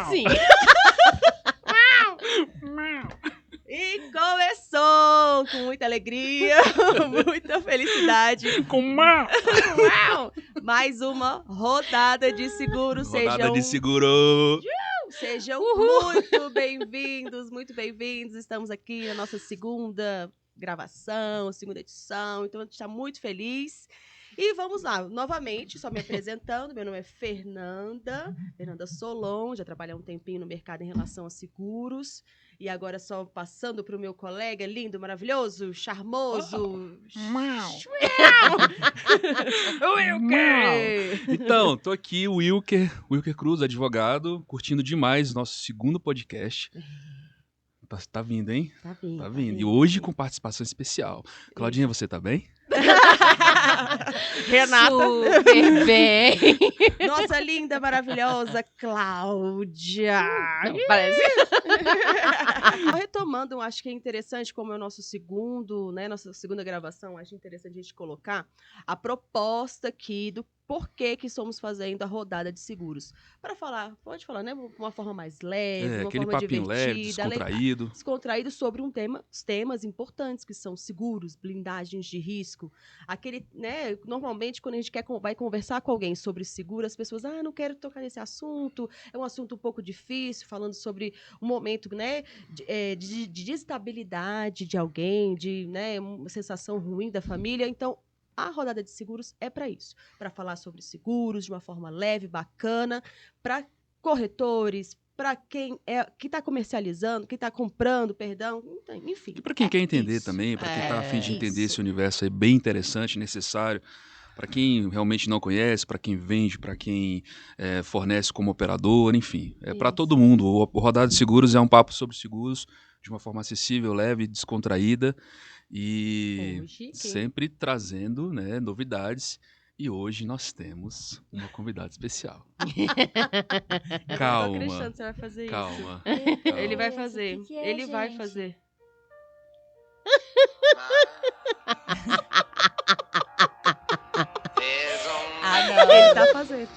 assim. E começou com muita alegria, muita felicidade. Mais uma rodada de seguro. Rodada de seguro. Sejam muito bem-vindos, muito bem-vindos. Estamos aqui na nossa segunda gravação, segunda edição. Então, a gente está muito feliz. E vamos lá, novamente, só me apresentando. Meu nome é Fernanda Solon. Já trabalhei há um tempinho no mercado em relação a seguros. E agora só passando para o meu colega lindo, maravilhoso, charmoso. Wilker! Então, tô aqui, o Wilker Cruz, advogado, curtindo demais nosso segundo podcast. Tá vindo, hein? Tá vindo. E hoje com participação especial. Claudinha, você tá bem? Renata. Super bem. Nossa linda, maravilhosa Cláudia. Não, parece. Retomando, acho que é interessante, como é o nosso segundo, né, nossa segunda gravação, acho interessante a gente colocar a proposta aqui do porquê que estamos fazendo a rodada de seguros. Para falar, pode falar, né, de uma forma mais leve, uma Aquele forma papinho divertida, leve, descontraído. descontraído sobre os temas importantes, que são seguros, blindagens de risco. Aquele, né, normalmente quando a gente vai conversar com alguém sobre seguro, as pessoas, não quero tocar nesse assunto, é um assunto um pouco difícil, falando sobre um momento, né, de desestabilidade de alguém, de, né, uma sensação ruim da família. Então, a rodada de seguros é para isso, para falar sobre seguros de uma forma leve, bacana, para corretores, para quem que está comercializando, quem está comprando, perdão, enfim. E para quem quer entender isso. também, para quem tá a fim de entender Isso. esse universo aí bem interessante, necessário, para quem realmente não conhece, para quem vende, para quem fornece como operador, enfim, é para todo mundo. O Rodada de Seguros é um papo sobre seguros de uma forma acessível, leve, descontraída e Hoje, sempre trazendo, né, novidades. E hoje nós temos uma convidada especial. Eu tô acreditando que você vai fazer Calma. isso. Ele vai fazer. Que é, Ele vai gente? fazer. Não. Ele tá fazendo.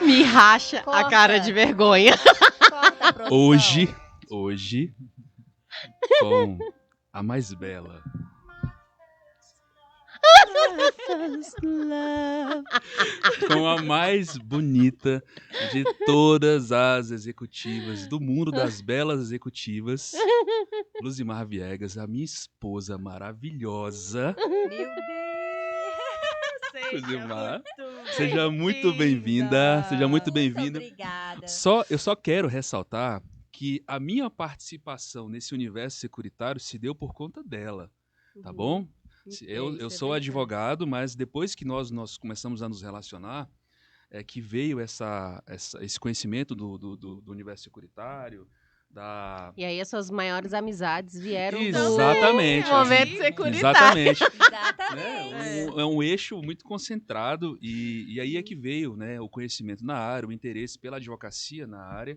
Me racha Corta. a cara de vergonha. Corta a produção. Hoje, com a mais bela, com a mais bonita de todas as executivas, do mundo das belas executivas, Luzimar Viegas, a minha esposa maravilhosa. Meu Deus. Luzimar, seja muito bem-vinda. Seja muito bem-vinda. Obrigada. Eu só quero ressaltar que a minha participação nesse universo securitário se deu por conta dela, tá bom? Eu sou advogado, mas depois que nós começamos a nos relacionar, que veio esse conhecimento do universo securitário, E aí as suas maiores amizades vieram Exatamente, do momento assim, securitário. exatamente. Exatamente. É um eixo muito concentrado e aí é que veio, né, o conhecimento na área, o interesse pela advocacia na área.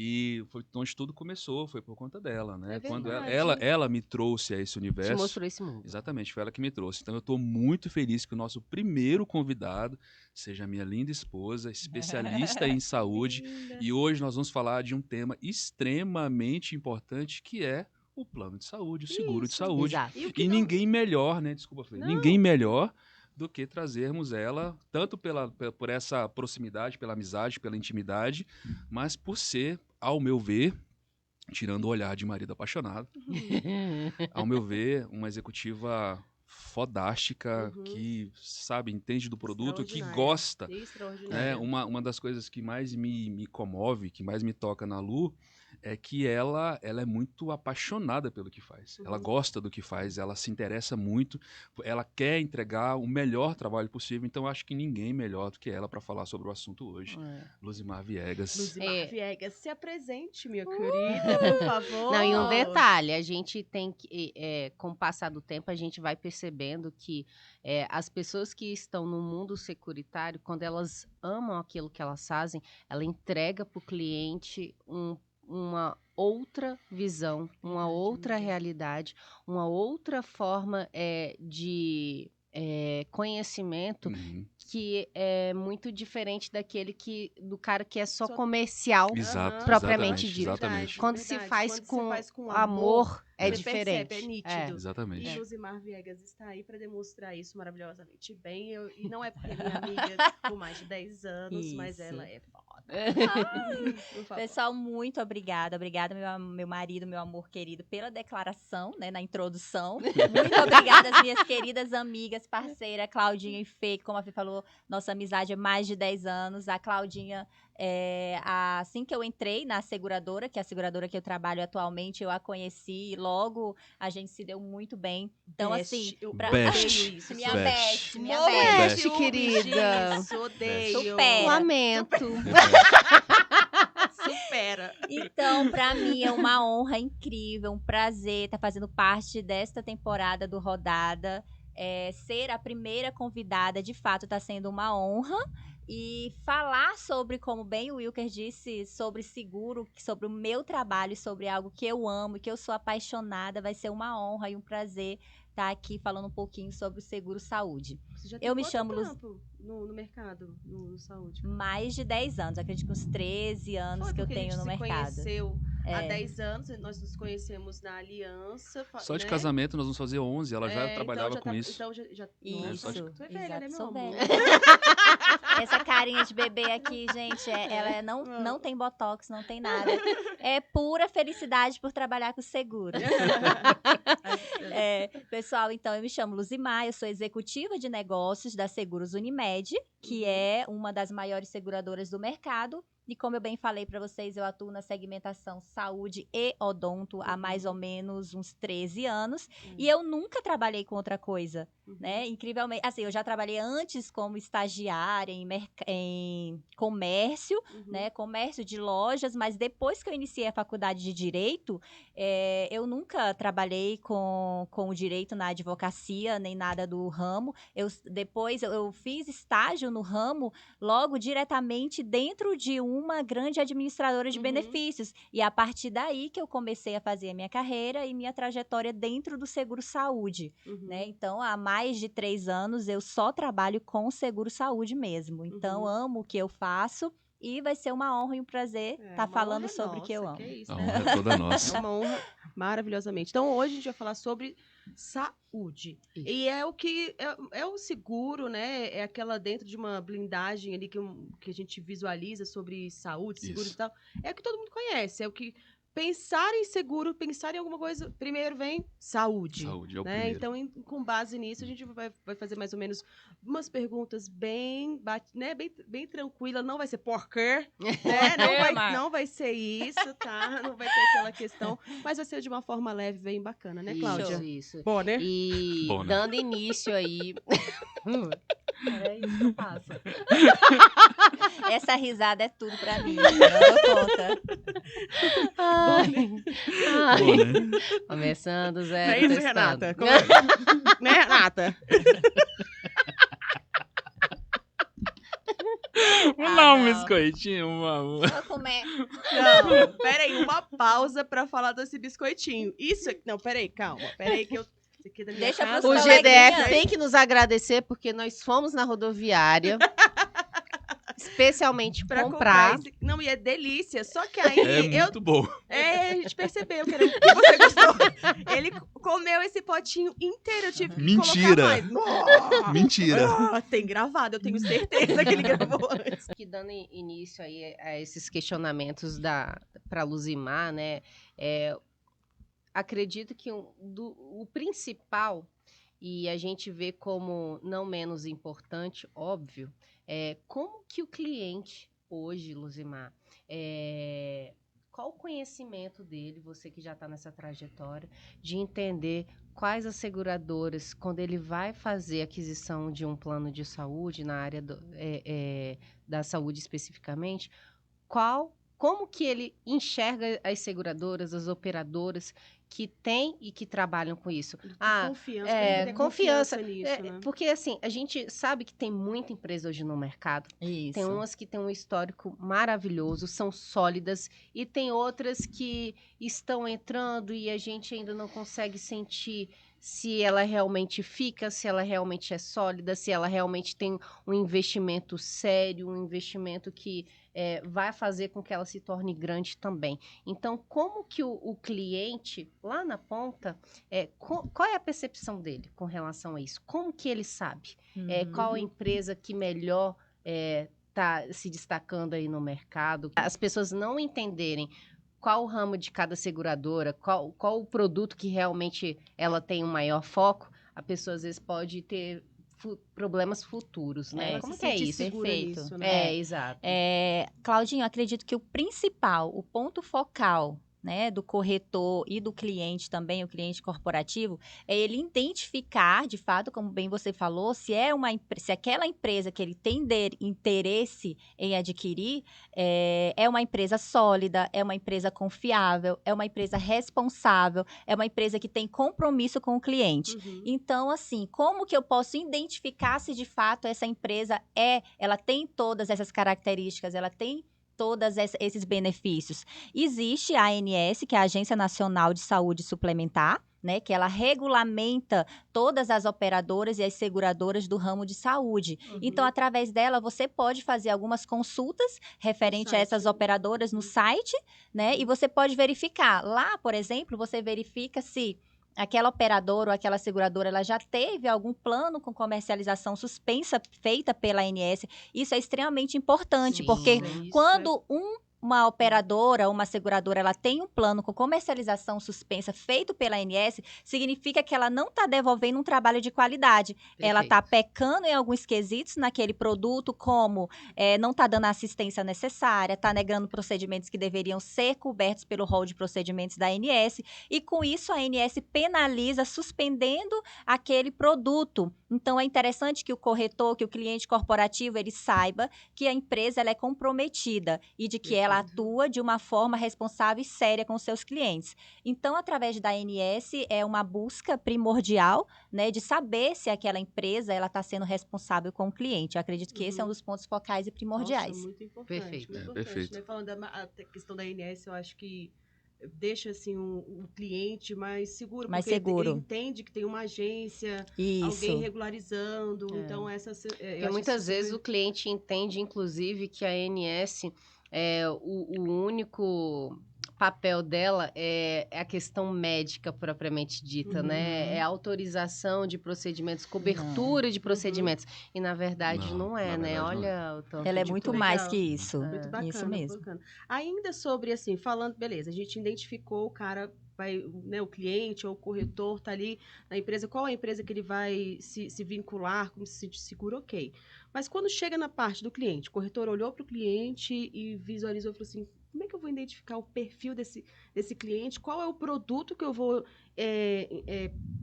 E foi onde tudo começou, foi por conta dela, né? É Quando verdade. ela me trouxe a esse universo. Te mostrou esse mundo. Exatamente, foi ela que me trouxe. Então eu estou muito feliz que o nosso primeiro convidado seja a minha linda esposa, especialista em saúde. E hoje nós vamos falar de um tema extremamente importante que é o plano de saúde, o seguro de saúde. Exato. E ninguém melhor, né? Desculpa, Fê, ninguém melhor do que trazermos ela, tanto por essa proximidade, pela amizade, pela intimidade, mas por ser, ao meu ver, tirando o olhar de marido apaixonado, ao meu ver, uma executiva fodástica, que, sabe, entende do produto, que gosta. Né? Uma das coisas que mais me comove, que mais me toca na Lu, é que ela é muito apaixonada pelo que faz. Ela gosta do que faz, ela se interessa muito, ela quer entregar o melhor trabalho possível, então acho que ninguém melhor do que ela para falar sobre o assunto hoje. Luzimar Viegas. Luzimar Viegas, se apresente, minha querida, por favor. Não, e um detalhe, a gente tem que, com o passar do tempo, a gente vai percebendo que as pessoas que estão no mundo securitário, quando elas amam aquilo que elas fazem, ela entrega para o cliente uma outra visão, uma outra realidade, uma outra forma de conhecimento Uhum. que é muito diferente do cara que é só comercial. Exato, propriamente exatamente, dito. exatamente. Quando se faz com amor, é você diferente. percebe, é nítido. Exatamente. E Luzimar Viegas está aí para demonstrar isso maravilhosamente bem. E não é porque é minha amiga por mais de 10 anos, mas Isso. ela é foda. Por favor. Pessoal, muito obrigada. Obrigada, meu marido, meu amor querido, pela declaração, né, na introdução. Muito obrigada às minhas queridas amigas, parceira, Claudinha e Fê, que, como a Fê falou, nossa amizade é mais de 10 anos. A Claudinha, assim que eu entrei na seguradora, que é a seguradora que eu trabalho atualmente, eu a conheci e logo a gente se deu muito bem. Então, assim, eu Best. odeio isso. minha Best. best, minha Morro de best. Best. ciúmes querida. disso, odeio. Supera. Lamento. Supera. Então, pra mim é uma honra incrível, um prazer estar fazendo parte desta temporada do Rodada. Ser a primeira convidada, de fato, está sendo uma honra. E falar sobre, como bem o Wilker disse, sobre seguro, sobre o meu trabalho, sobre algo que eu amo e que eu sou apaixonada, vai ser uma honra e um prazer estar aqui falando um pouquinho sobre o seguro saúde. Você já tem Eu me quanto chamo tempo no mercado, no saúde? Mais de 10 anos, acredito que uns 13 anos que eu tenho no a gente mercado. se conheceu há 10 anos, nós nos conhecemos na Aliança. Só de né? casamento nós vamos fazer 11, ela já trabalhava então com isso. Então já Isso, Nossa, tu é velha, exato, né, meu sou amor? velha. Essa carinha de bebê aqui, gente, ela não tem botox, não tem nada. É pura felicidade por trabalhar com seguro. Pessoal, então eu me chamo Luzimar, eu sou executiva de negócios da Seguros Unimed, que é uma das maiores seguradoras do mercado. E como eu bem falei para vocês, eu atuo na segmentação saúde e odonto há mais ou menos uns 13 anos. E eu nunca trabalhei com outra coisa, né? Incrivelmente. Assim, eu já trabalhei antes como estagiária em comércio, né? Comércio de lojas, mas depois que eu iniciei a faculdade de Direito, eu nunca trabalhei com o direito na advocacia, nem nada do ramo. Depois eu fiz estágio no ramo logo diretamente dentro de uma grande administradora de benefícios. E a partir daí que eu comecei a fazer a minha carreira e minha trajetória dentro do seguro saúde, né? Então, há mais de 3 anos eu só trabalho com seguro saúde mesmo. Então, amo o que eu faço. E vai ser uma honra e um prazer estar falando sobre o que eu amo. Isso, A né? honra é toda nossa. É uma honra maravilhosamente. Então, hoje a gente vai falar sobre saúde. Isso. E é o que é o seguro, né? É aquela dentro de uma blindagem ali que a gente visualiza sobre saúde, seguro Isso. e tal. É o que todo mundo conhece. É o que pensar em seguro, pensar em alguma coisa, primeiro vem saúde. Saúde é o né? primeiro. Então, com base nisso, a gente vai fazer mais ou menos umas perguntas bem tranquila. Não vai ser porquê, né? Não vai ser isso, tá? Não vai ter aquela questão, mas vai ser de uma forma leve, bem bacana, né, Cláudia? Isso. Bom, né? E Bom, né? dando início aí. Peraí, que eu passo. Essa risada é tudo pra mim, eu não dou conta. Ai. Bom, né? Começando, Zé. Não é isso, testando. Renata? Né, Renata? Vamos dar um não. biscoitinho, Vou comer. Não, peraí, uma pausa pra falar desse biscoitinho. Isso aqui. Não, peraí, calma. Peraí, que eu. Isso aqui é da minha Deixa casa. pros O coleguinhas. GDF tem que nos agradecer porque nós fomos na rodoviária especialmente Pra comprar. esse... Não, e é delícia. Só que aí É muito bom. a gente percebeu que você gostou. Ele comeu esse potinho inteiro. Eu tive que Mentira. colocar mais. Mentira. Tem gravado, eu tenho certeza que ele gravou antes. Que dando início aí a esses questionamentos para Luzimar, né? Acredito que o principal, e a gente vê como não menos importante, óbvio, como que o cliente hoje, Luzimar, qual o conhecimento dele, você que já está nessa trajetória, de entender quais as seguradoras, quando ele vai fazer aquisição de um plano de saúde, na área da saúde especificamente, qual como que ele enxerga as seguradoras, as operadoras que têm e que trabalham com isso. Confiança, pra ele ter confiança nisso, né? Porque assim, a gente sabe que tem muita empresa hoje no mercado. Isso. Tem umas que têm um histórico maravilhoso, são sólidas, e tem outras que estão entrando e a gente ainda não consegue sentir se ela realmente fica, se ela realmente é sólida, se ela realmente tem um investimento sério, um investimento que vai fazer com que ela se torne grande também. Então, como que o cliente, lá na ponta, qual é a percepção dele com relação a isso? Como que ele sabe? Qual a empresa que melhor está se destacando aí no mercado? As pessoas não entenderem qual o ramo de cada seguradora, qual o produto que realmente ela tem um maior foco, a pessoa às vezes pode ter problemas futuros, né? Como que é isso? Perfeito. Nisso, né? Exato. Claudinho, acredito que o principal, o ponto focal, né, do corretor e do cliente também, o cliente corporativo, é ele identificar, de fato, como bem você falou, se aquela empresa que ele tem interesse em adquirir é uma empresa sólida, é uma empresa confiável, é uma empresa responsável, é uma empresa que tem compromisso com o cliente. Então, assim, como que eu posso identificar se de fato essa empresa ela tem todas essas características, ela tem todos esses benefícios? Existe a ANS, que é a Agência Nacional de Saúde Suplementar, né, que ela regulamenta todas as operadoras e as seguradoras do ramo de saúde. Então, através dela, você pode fazer algumas consultas referente a essas operadoras no site, né, e você pode verificar. Lá, por exemplo, você verifica se aquela operadora ou aquela seguradora, ela já teve algum plano com comercialização suspensa feita pela ANS. Isso é extremamente importante, porque quando uma operadora, uma seguradora, ela tem um plano com comercialização suspensa feito pela ANS, significa que ela não está devolvendo um trabalho de qualidade. Ela está pecando em alguns quesitos naquele produto, como não está dando a assistência necessária, está negando procedimentos que deveriam ser cobertos pelo rol de procedimentos da ANS, e com isso a ANS penaliza, suspendendo aquele produto. Então, é interessante que o corretor, que o cliente corporativo, ele saiba que a empresa ela é comprometida e de que ela atua de uma forma responsável e séria com seus clientes. Então, através da ANS, é uma busca primordial, né, de saber se aquela empresa está sendo responsável com o cliente. Eu acredito que esse é um dos pontos focais e primordiais. Nossa, muito importante. Perfeito. Muito importante, Perfeito. né? Falando da questão da ANS, eu acho que deixa assim o cliente mais seguro, Mais porque seguro. ele entende que tem uma agência, Isso. alguém regularizando, então Porque muitas vezes o cliente entende, inclusive, que a ANS o único papel dela é a questão médica propriamente dita, né? É a autorização de procedimentos, cobertura de procedimentos. E na verdade não é, na né? verdade, não é. Olha o tanto Ela é de muito coisa. mais que isso. Muito bacana, Isso mesmo. bacana. Ainda sobre, assim, falando, beleza, a gente identificou o cara, o cliente ou o corretor tá ali na empresa, qual é a empresa que ele vai se vincular, como se sente seguro, ok. Mas quando chega na parte do cliente, o corretor olhou para o cliente e visualizou e falou assim, como é que eu vou identificar o perfil desse cliente? Qual é o produto que eu vou,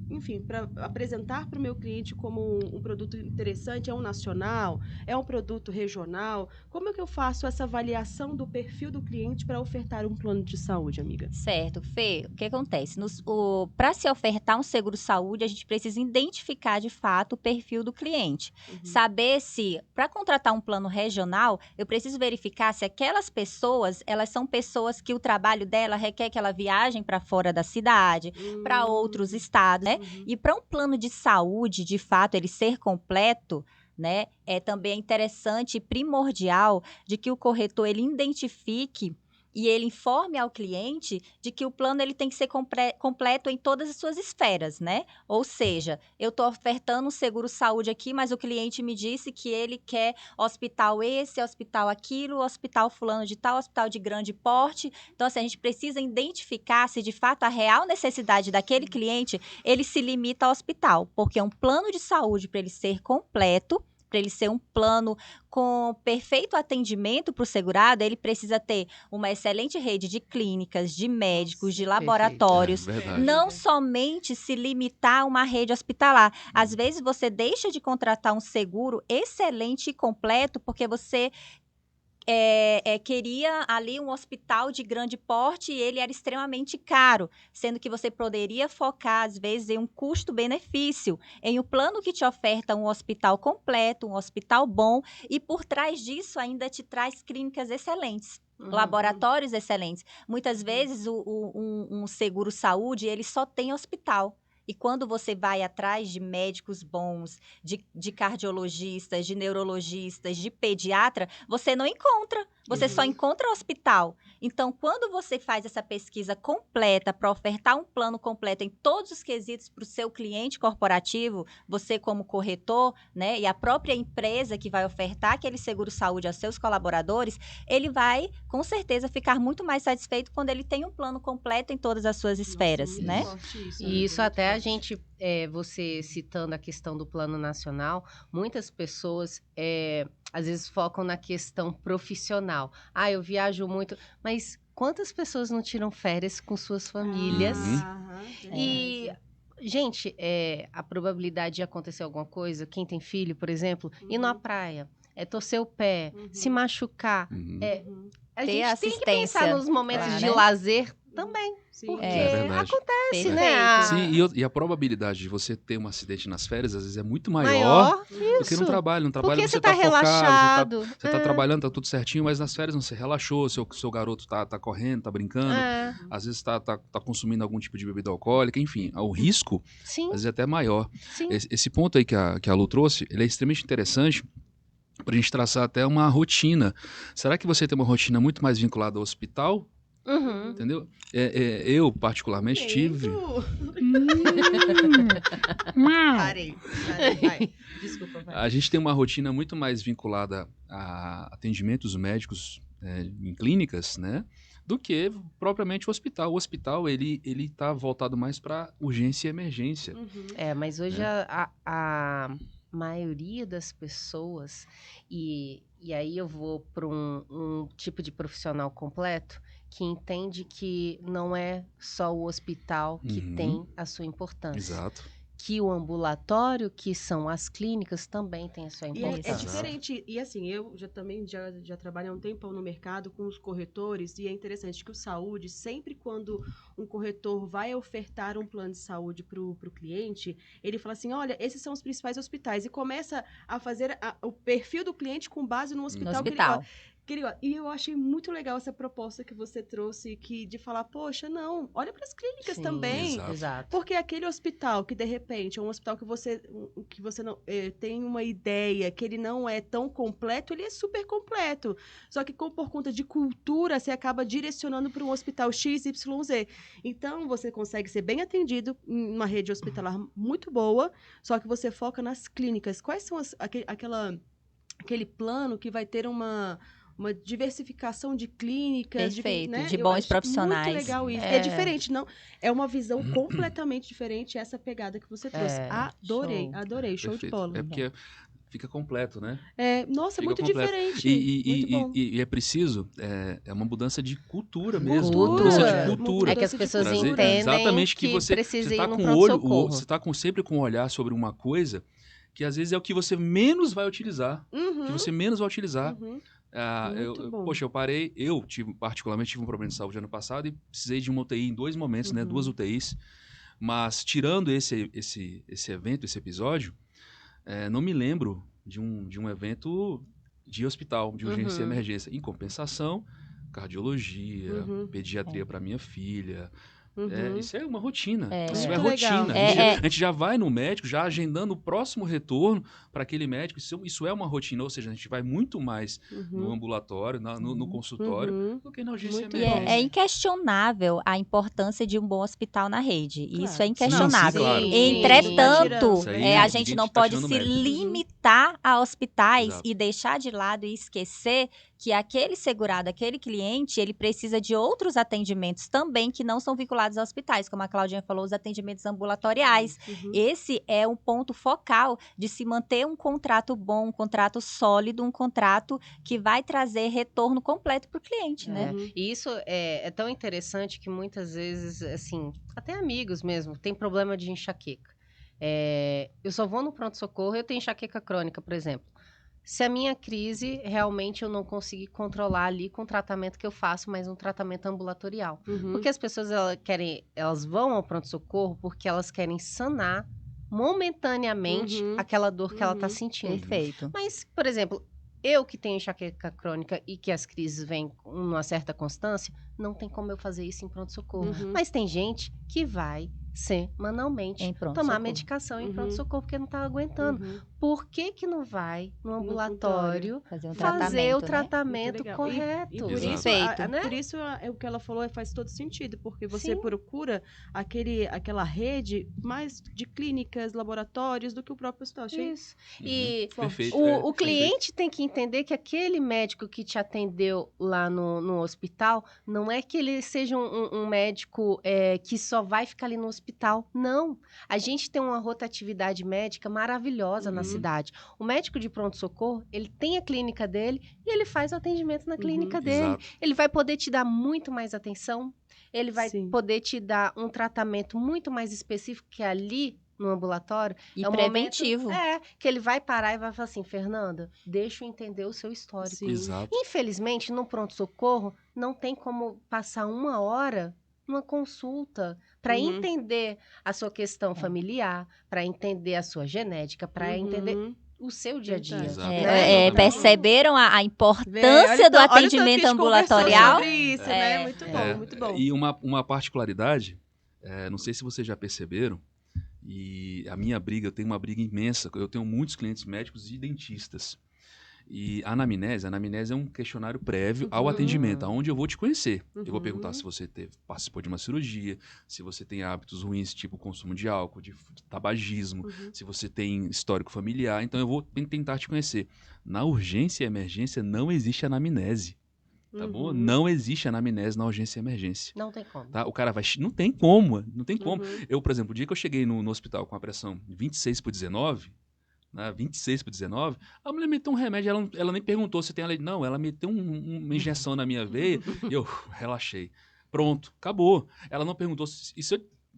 enfim, para apresentar para o meu cliente como um produto interessante? É um nacional? É um produto regional? Como é que eu faço essa avaliação do perfil do cliente para ofertar um plano de saúde, amiga? Certo, Fê, o que acontece? Para se ofertar um seguro-saúde, a gente precisa identificar de fato o perfil do cliente. Saber se, para contratar um plano regional, eu preciso verificar se aquelas pessoas, elas são pessoas que o trabalho dela requer que ela viajem para fora da cidade, para outros estados, né? E para um plano de saúde, de fato, ele ser completo, né? É também interessante e primordial de que o corretor ele identifique e ele informe ao cliente de que o plano ele tem que ser completo em todas as suas esferas, né? Ou seja, eu estou ofertando um seguro-saúde aqui, mas o cliente me disse que ele quer hospital esse, hospital aquilo, hospital fulano de tal, hospital de grande porte. Então, assim, a gente precisa identificar se, de fato, a real necessidade daquele cliente, ele se limita ao hospital. Porque um plano de saúde, para ele ser completo, para ele ser um plano com perfeito atendimento para o segurado, ele precisa ter uma excelente rede de clínicas, de médicos, de laboratórios. Não somente se limitar a uma rede hospitalar. Às vezes você deixa de contratar um seguro excelente e completo porque você queria ali um hospital de grande porte e ele era extremamente caro, sendo que você poderia focar, às vezes, em um custo-benefício, em um plano que te oferta um hospital completo, um hospital bom, e por trás disso ainda te traz clínicas excelentes. Laboratórios excelentes. Muitas vezes um seguro-saúde ele só tem hospital. E quando você vai atrás de médicos bons, de cardiologistas, de neurologistas, de pediatra, você não encontra. Você só encontra hospital. Então, quando você faz essa pesquisa completa para ofertar um plano completo em todos os quesitos para o seu cliente corporativo, você como corretor, né, e a própria empresa que vai ofertar aquele seguro-saúde aos seus colaboradores, ele vai, com certeza, ficar muito mais satisfeito quando ele tem um plano completo em todas as suas esferas, Nossa, muito né? forte isso, E isso muito até a forte. gente, você citando a questão do plano nacional, muitas pessoas às vezes focam na questão profissional. Ah, eu viajo muito, mas quantas pessoas não tiram férias com suas famílias? E, gente, a probabilidade de acontecer alguma coisa, quem tem filho, por exemplo, ir na praia, torcer o pé, se machucar, a Ter gente tem que pensar assistência, nos momentos claro, de né? lazer também. Sim. Porque É verdade. acontece, Perfeito. né? Sim, e a probabilidade de você ter um acidente nas férias, às vezes, é muito maior Maior, do que no isso. trabalho. No trabalho Porque você você tá tá focado, relaxado. você tá trabalhando, tá tudo certinho, mas nas férias não, você relaxou, seu garoto tá correndo, tá brincando, às vezes tá consumindo algum tipo de bebida alcoólica, enfim, o risco, Sim, às vezes, é até maior. sim. Esse ponto aí que a Lu trouxe, ele é extremamente interessante para a gente traçar até uma rotina. Será que você tem uma rotina muito mais vinculada ao hospital? Uhum. Entendeu? Eu, particularmente, tive... Parei. Vai. Desculpa, vai. A gente tem uma rotina muito mais vinculada a atendimentos médicos em clínicas, né? Do que propriamente o hospital. O hospital, ele tá voltado mais para urgência e emergência. Mas hoje a maioria das pessoas, e aí eu vou para um tipo de profissional completo, que entende que não é só o hospital que tem a sua importância. Exato. Que o ambulatório, que são as clínicas, também tem a sua E importância. é diferente, e assim, eu também já trabalhei há um tempão no mercado com os corretores, e é interessante que o saúde, sempre quando um corretor vai ofertar um plano de saúde para o cliente, ele fala assim, olha, esses são os principais hospitais, e começa a fazer o perfil do cliente com base no hospital. E eu achei muito legal essa proposta que você trouxe, de falar, poxa, não, olha para as clínicas também. Exato. Porque aquele hospital que, de repente, é um hospital que você não tem uma ideia que ele não é tão completo, ele é super completo. Só que por conta de cultura, você acaba direcionando para um hospital XYZ. Então, você consegue ser bem atendido em uma rede hospitalar muito boa, só que você foca nas clínicas. Quais são aquele plano que vai ter uma diversificação de clínicas, Perfeito, né? de Eu bons acho profissionais. muito legal isso. É diferente, não? É uma visão completamente diferente essa pegada que você trouxe. Adorei, show de bola. É porque fica completo, né? Nossa, Fica muito completo. diferente. Muito bom. E é preciso, é uma mudança de cultura mesmo. Cultura. Uma mudança de cultura. É que as pessoas Trazer entendem exatamente que você precisa tá ir num com o olho, pronto-socorro. você tá sempre com um olhar sobre uma coisa que às vezes é o que você menos vai utilizar. Que você menos vai utilizar. Poxa, particularmente tive um problema de saúde ano passado e precisei de uma UTI em 2 momentos, né? 2 UTIs. Mas tirando esse evento, esse episódio, não me lembro de um evento de hospital, de urgência e emergência. Em compensação, cardiologia, pediatria para minha filha. Isso é uma rotina. Isso é Muito rotina. legal. A gente já vai no médico, já agendando o próximo retorno para aquele médico. Isso é uma rotina, ou seja, a gente vai muito mais no ambulatório, no consultório, do que na urgência Muito e E emergência. é inquestionável a importância de um bom hospital na rede. Claro. Isso é inquestionável. Sim, claro. Entretanto, Isso aí, a gente ninguém não tá pode tirando se mérito. limitar a hospitais Exato. e deixar de lado e esquecer que aquele segurado, aquele cliente, ele precisa de outros atendimentos também que não são vinculados a hospitais, como a Claudinha falou, os atendimentos ambulatoriais. Esse é um ponto focal de se manter um contrato bom, um contrato sólido, um contrato que vai trazer retorno completo para o cliente, né? E isso é tão interessante que muitas vezes, assim, até amigos mesmo, tem problema de enxaqueca. Eu só vou no pronto-socorro, eu tenho enxaqueca crônica, por exemplo. se a minha crise realmente eu não conseguir controlar ali com o tratamento que eu faço, mas um tratamento ambulatorial. Uhum. Porque as pessoas elas vão ao pronto-socorro porque elas querem sanar momentaneamente Uhum. aquela dor que ela está Uhum. sentindo. Perfeito. Mas, por exemplo, eu que tenho enxaqueca crônica e que as crises vêm com uma certa constância, não tem como eu fazer isso em pronto-socorro. Uhum. Mas tem gente que vai semanalmente Em tomar pronto-socorro. medicação em Uhum. pronto-socorro porque não tá aguentando. Uhum. Por que que não vai no ambulatório Fazer um fazer o tratamento, né? tratamento Muito legal. correto? E por Exato. isso, Perfeito. né? por isso o que ela falou faz todo sentido, porque você Sim. procura aquela rede mais de clínicas, laboratórios do que o próprio hospital. Achei Isso. E Perfeito. o cliente tem que entender que aquele médico que te atendeu lá no hospital, não é que ele seja um médico que só vai ficar ali no hospital. Não. A gente tem uma rotatividade médica maravilhosa na Uhum. cidade. O médico de pronto-socorro, ele tem a clínica dele e ele faz o atendimento na clínica dele. Exato. Ele vai poder te dar muito mais atenção. Ele vai Sim. poder te dar um tratamento muito mais específico que ali no ambulatório. E É um preventivo. momento, que ele vai parar e vai falar assim, Fernanda, deixa eu entender o seu histórico. Sim. Exato. Infelizmente, no pronto-socorro, não tem como passar 1 hora numa consulta para Uhum. entender a sua questão familiar, para entender a sua genética, para entender Uhum. o seu dia a dia. Verdade. Exato. Exatamente. Perceberam a Vê, olha importância o do tanto- olha o tanto que a atendimento gente conversou ambulatorial? sobre isso, né? Muito bom, muito bom. E uma particularidade, não sei se vocês já perceberam, e a minha briga, eu tenho uma briga imensa, eu tenho muitos clientes médicos e dentistas. E a anamnese é um questionário prévio ao Uhum. atendimento, aonde eu vou te conhecer. Eu vou Uhum. perguntar se você participou de uma cirurgia, se você tem hábitos ruins, tipo consumo de álcool, de tabagismo, Uhum. se você tem histórico familiar. Então eu vou tentar te conhecer. Na urgência e emergência não existe anamnese, tá bom? Uhum. Não existe anamnese na urgência e emergência. Não tem como. Tá? O cara vai... Não tem como, não tem como. Uhum. Eu, por exemplo, o dia que eu cheguei no hospital com a pressão 26/19, né, 26/19, a mulher meteu um remédio, ela nem perguntou se tem alergia. Não, ela meteu uma injeção na minha veia e eu relaxei. Pronto, acabou. Ela não perguntou se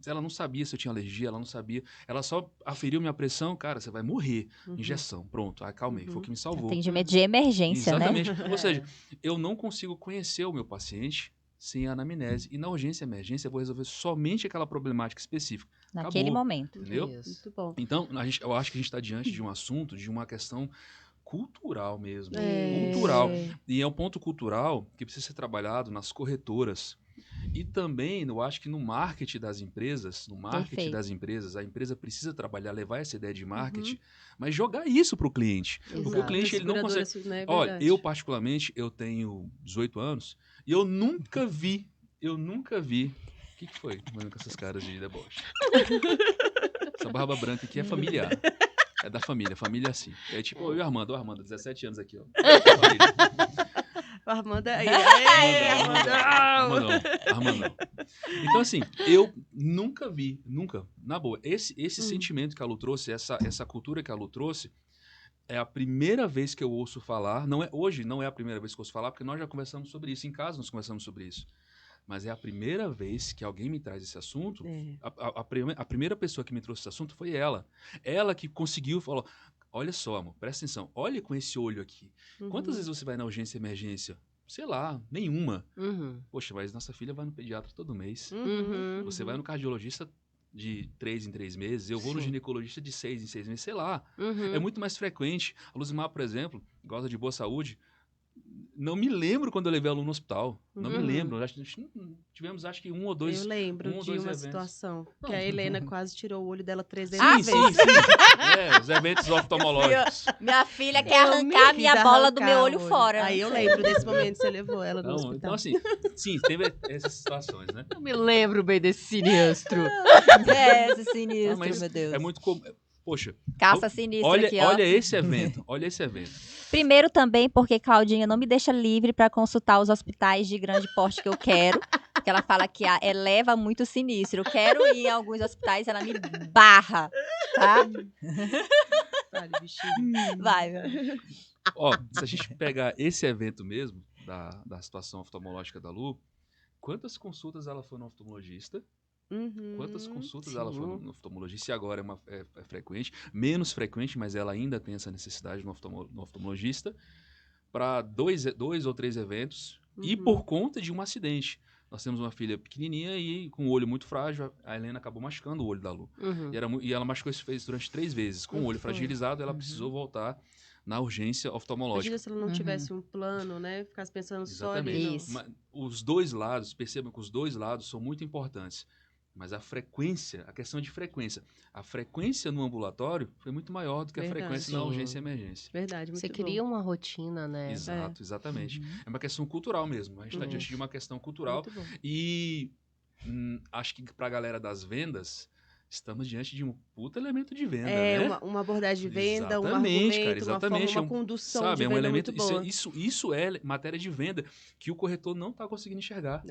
ela não sabia se eu tinha alergia, ela não sabia. Ela só aferiu minha pressão, cara, você vai morrer. Uhum. Injeção, pronto, acalmei, foi o que me salvou. Atendimento de emergência, né? Exatamente. Ou seja, eu não consigo conhecer o meu paciente sem a anamnese. E na urgência e emergência eu vou resolver somente aquela problemática específica. Naquele Acabou. momento. Entendeu? Isso. Muito bom. Então, eu acho que a gente está diante de um assunto, de uma questão cultural mesmo. É. Cultural. E é um ponto cultural que precisa ser trabalhado nas corretoras. E também, eu acho que no marketing das empresas, a empresa precisa trabalhar, levar essa ideia de marketing, mas jogar isso para o cliente. Porque o Exato. cliente ele não consegue... Seguradoras, né, é Olha, verdade. eu particularmente, eu tenho 18 anos e eu nunca vi... O que foi? Olhando com essas caras de deboche. Essa barba branca aqui é familiar. É da família é assim. É tipo eu e o Armando, 17 anos aqui, ó. O Armando aí. Armando não. Então, assim, eu nunca vi, na boa, esse sentimento que a Lu trouxe, essa cultura que a Lu trouxe, é a primeira vez que eu ouço falar, hoje não é a primeira vez que eu ouço falar, porque nós já conversamos sobre isso, em casa nós conversamos sobre isso. Mas é a primeira vez que alguém me traz esse assunto. É. A primeira pessoa que me trouxe esse assunto foi ela. Ela que conseguiu, falou, olha só, amor, presta atenção, olha com esse olho aqui. Uhum. Quantas vezes você vai na urgência e emergência? Sei lá, nenhuma. Uhum. Poxa, mas nossa filha vai no pediatra todo mês. Uhum. Você vai no cardiologista de 3 em 3 meses. Eu vou no Sim. ginecologista de 6 em 6 meses. Sei lá. Uhum. É muito mais frequente. A Luzimar, por exemplo, gosta de boa saúde. Não me lembro quando eu levei ela no hospital. Não me Uhum. lembro. Tivemos, acho que 1 ou 2... Eu lembro ou de dois uma eventos. situação Não. que a Helena quase tirou o olho dela 300 Sim, vezes. sim. Os eventos oftalmológicos. Minha filha quer arrancar a minha Quis bola do arrancar meu o olho fora. Aí eu lembro desse momento que você levou ela no Então, hospital. então, assim, sim, teve essas situações, né? Eu me lembro bem desse sinistro. É, esse sinistro, Ah, mas meu Deus. é muito comum. Poxa, Caça sinistra olha, aqui, ó. olha esse evento. Olha esse evento. Primeiro também porque Claudinha não me deixa livre para consultar os hospitais de grande porte que eu quero. Porque ela fala que eleva muito o sinistro. Eu quero ir em alguns hospitais, ela me barra, tá? Vale, bichinho. Vai. Ó, se a gente pegar esse evento mesmo, da situação oftalmológica da Lu, quantas consultas ela foi no oftalmologista Quantas consultas Sim. ela foi no oftalmologista? Se agora é frequente, menos frequente, mas ela ainda tem essa necessidade no oftalmologista para dois ou três eventos e por conta de um acidente. Nós temos uma filha pequenininha e com o olho muito frágil, a Helena acabou machucando o olho da Lu. E ela machucou esse fez durante 3 vezes. Com o olho fragilizado, ela precisou voltar na urgência oftalmológica. Imagina se ela não tivesse um plano, né? Ficasse pensando só ali. Exatamente. Isso. Os dois lados, percebam que os dois lados são muito importantes. Mas a frequência, a questão de frequência, a frequência no ambulatório foi muito maior do que a Verdade. frequência na Sim. urgência e emergência. Verdade, muito Você bom. cria uma rotina, né? Exato, exatamente. É uma questão cultural mesmo. A gente está diante de uma questão cultural. Muito bom. E acho que para a galera das vendas, estamos diante de um puta elemento de venda, né? Uma abordagem de venda, um Exatamente, argumento, cara, exatamente. uma condução Sabe, de é um venda elemento. muito boa. Isso é matéria de venda que o corretor não está conseguindo enxergar.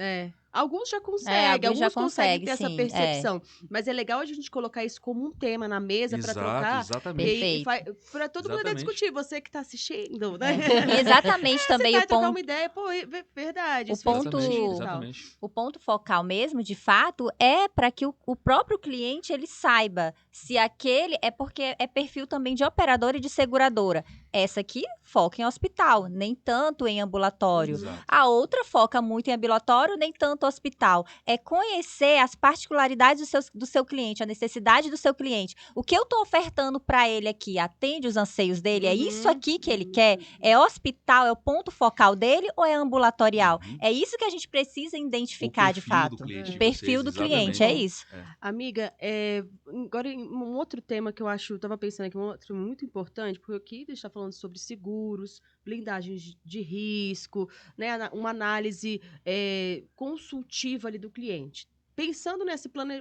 Alguns já conseguem, alguns já conseguem ter conseguem, essa percepção. Mas é legal a gente colocar isso como um tema na mesa para trocar. Exatamente. Para todo mundo Exatamente. discutir, você que está assistindo, né? Exatamente também Você vai o trocar ponto. uma ideia, pô, verdade. O isso faz ponto- sentido e tal. Exatamente. O ponto focal mesmo, de fato, é para que o próprio cliente ele saiba se aquele é porque é perfil também de operadora e de seguradora. Essa aqui foca em hospital, nem tanto em ambulatório. Exato. A outra foca muito em ambulatório, nem tanto hospital. É conhecer as particularidades do seu cliente, a necessidade do seu cliente. O que eu estou ofertando para ele aqui atende os anseios dele? É isso aqui que ele quer? É hospital? É o ponto focal dele ou é ambulatorial? É isso que a gente precisa identificar de fato. O Perfil do cliente, é isso. Amiga, agora um outro tema que eu acho, eu estava pensando aqui, um outro muito importante, porque aqui a gente está falando sobre seguros, blindagens de risco, né, uma análise consultiva ali do cliente. Pensando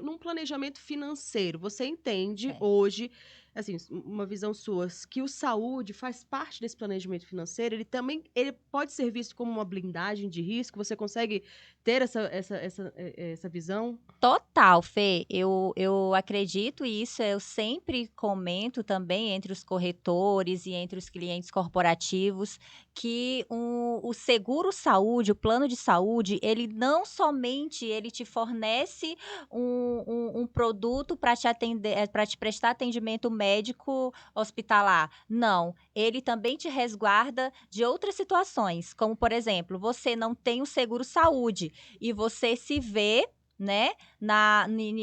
num planejamento financeiro, você entende hoje, assim, uma visão sua, que o saúde faz parte desse planejamento financeiro, ele pode ser visto como uma blindagem de risco? Você consegue ter essa visão? Total, Fê. Eu acredito isso, eu sempre comento também entre os corretores e entre os clientes corporativos que o seguro saúde, o plano de saúde, ele não somente ele te fornece um produto para te atender, para te prestar atendimento médico hospitalar. Não, ele também te resguarda de outras situações, como por exemplo, você não tem o seguro saúde e você se vê, né,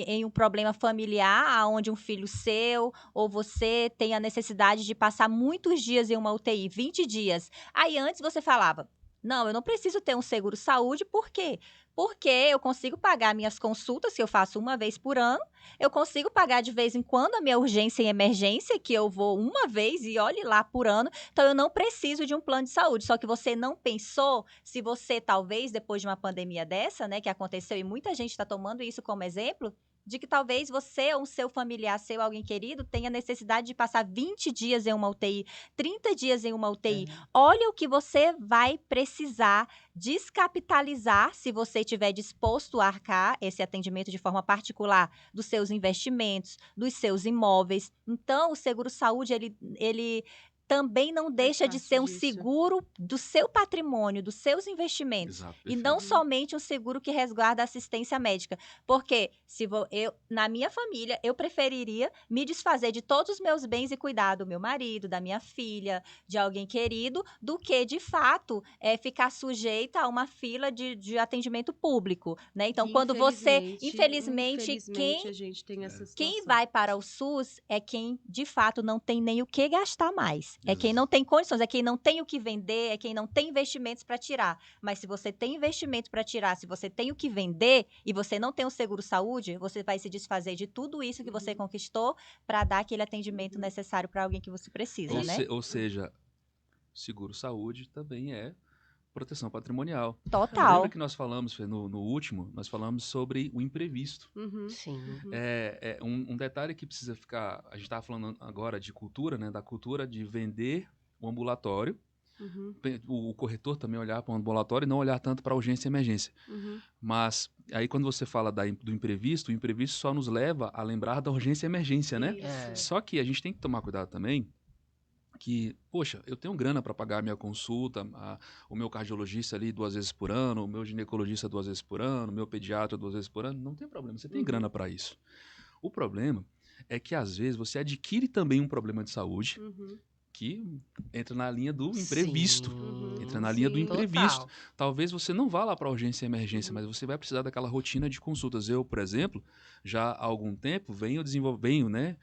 em um problema familiar, onde um filho seu ou você tem a necessidade de passar muitos dias em uma UTI, 20 dias. Aí antes você falava, não, eu não preciso ter um seguro saúde, por quê? Porque eu consigo pagar minhas consultas, que eu faço uma vez por ano, eu consigo pagar de vez em quando a minha urgência e emergência, que eu vou uma vez e olhe lá por ano, então eu não preciso de um plano de saúde. Só que você não pensou, se você talvez, depois de uma pandemia dessa, né, que aconteceu e muita gente está tomando isso como exemplo, de que talvez você ou um seu familiar, seu alguém querido, tenha necessidade de passar 20 dias em uma UTI, 30 dias em uma UTI. Olha o que você vai precisar descapitalizar se você estiver disposto a arcar esse atendimento de forma particular dos seus investimentos, dos seus imóveis. Então, o seguro-saúde, ele também não deixa de ser um seguro do seu patrimônio, dos seus investimentos. Exato, e não somente um seguro que resguarda a assistência médica. Porque na minha família, eu preferiria me desfazer de todos os meus bens e cuidar do meu marido, da minha filha, de alguém querido, do que, de fato, ficar sujeita a uma fila de atendimento público. Né? Então, quando você, infelizmente a gente tem essa situação. Quem vai para o SUS é quem, de fato, não tem nem o que gastar mais. É quem não tem condições, é quem não tem o que vender, é quem não tem investimentos para tirar. Mas se você tem investimento para tirar, se você tem o que vender e você não tem o seguro-saúde, você vai se desfazer de tudo isso que você conquistou para dar aquele atendimento necessário para alguém que você precisa, né? Ou seja, seguro-saúde também é proteção patrimonial. Total. Lembra que nós falamos, no último, nós falamos sobre o imprevisto. Sim. Um detalhe que precisa ficar... A gente estava falando agora de cultura, né? Da cultura de vender o ambulatório. O corretor também olhar para o ambulatório e não olhar tanto para a urgência e emergência. Mas aí quando você fala do imprevisto, o imprevisto só nos leva a lembrar da urgência e emergência, né? Só que a gente tem que tomar cuidado também que, poxa, eu tenho grana para pagar a minha consulta, o meu cardiologista ali 2 vezes por ano, o meu ginecologista 2 vezes por ano, o meu pediatra 2 vezes por ano, não tem problema, você tem grana para isso. O problema é que, às vezes, você adquire também um problema de saúde que entra na linha do imprevisto. Entra na linha do imprevisto. Talvez você não vá lá para urgência e emergência, mas você vai precisar daquela rotina de consultas. Eu, por exemplo, já há algum tempo venho né,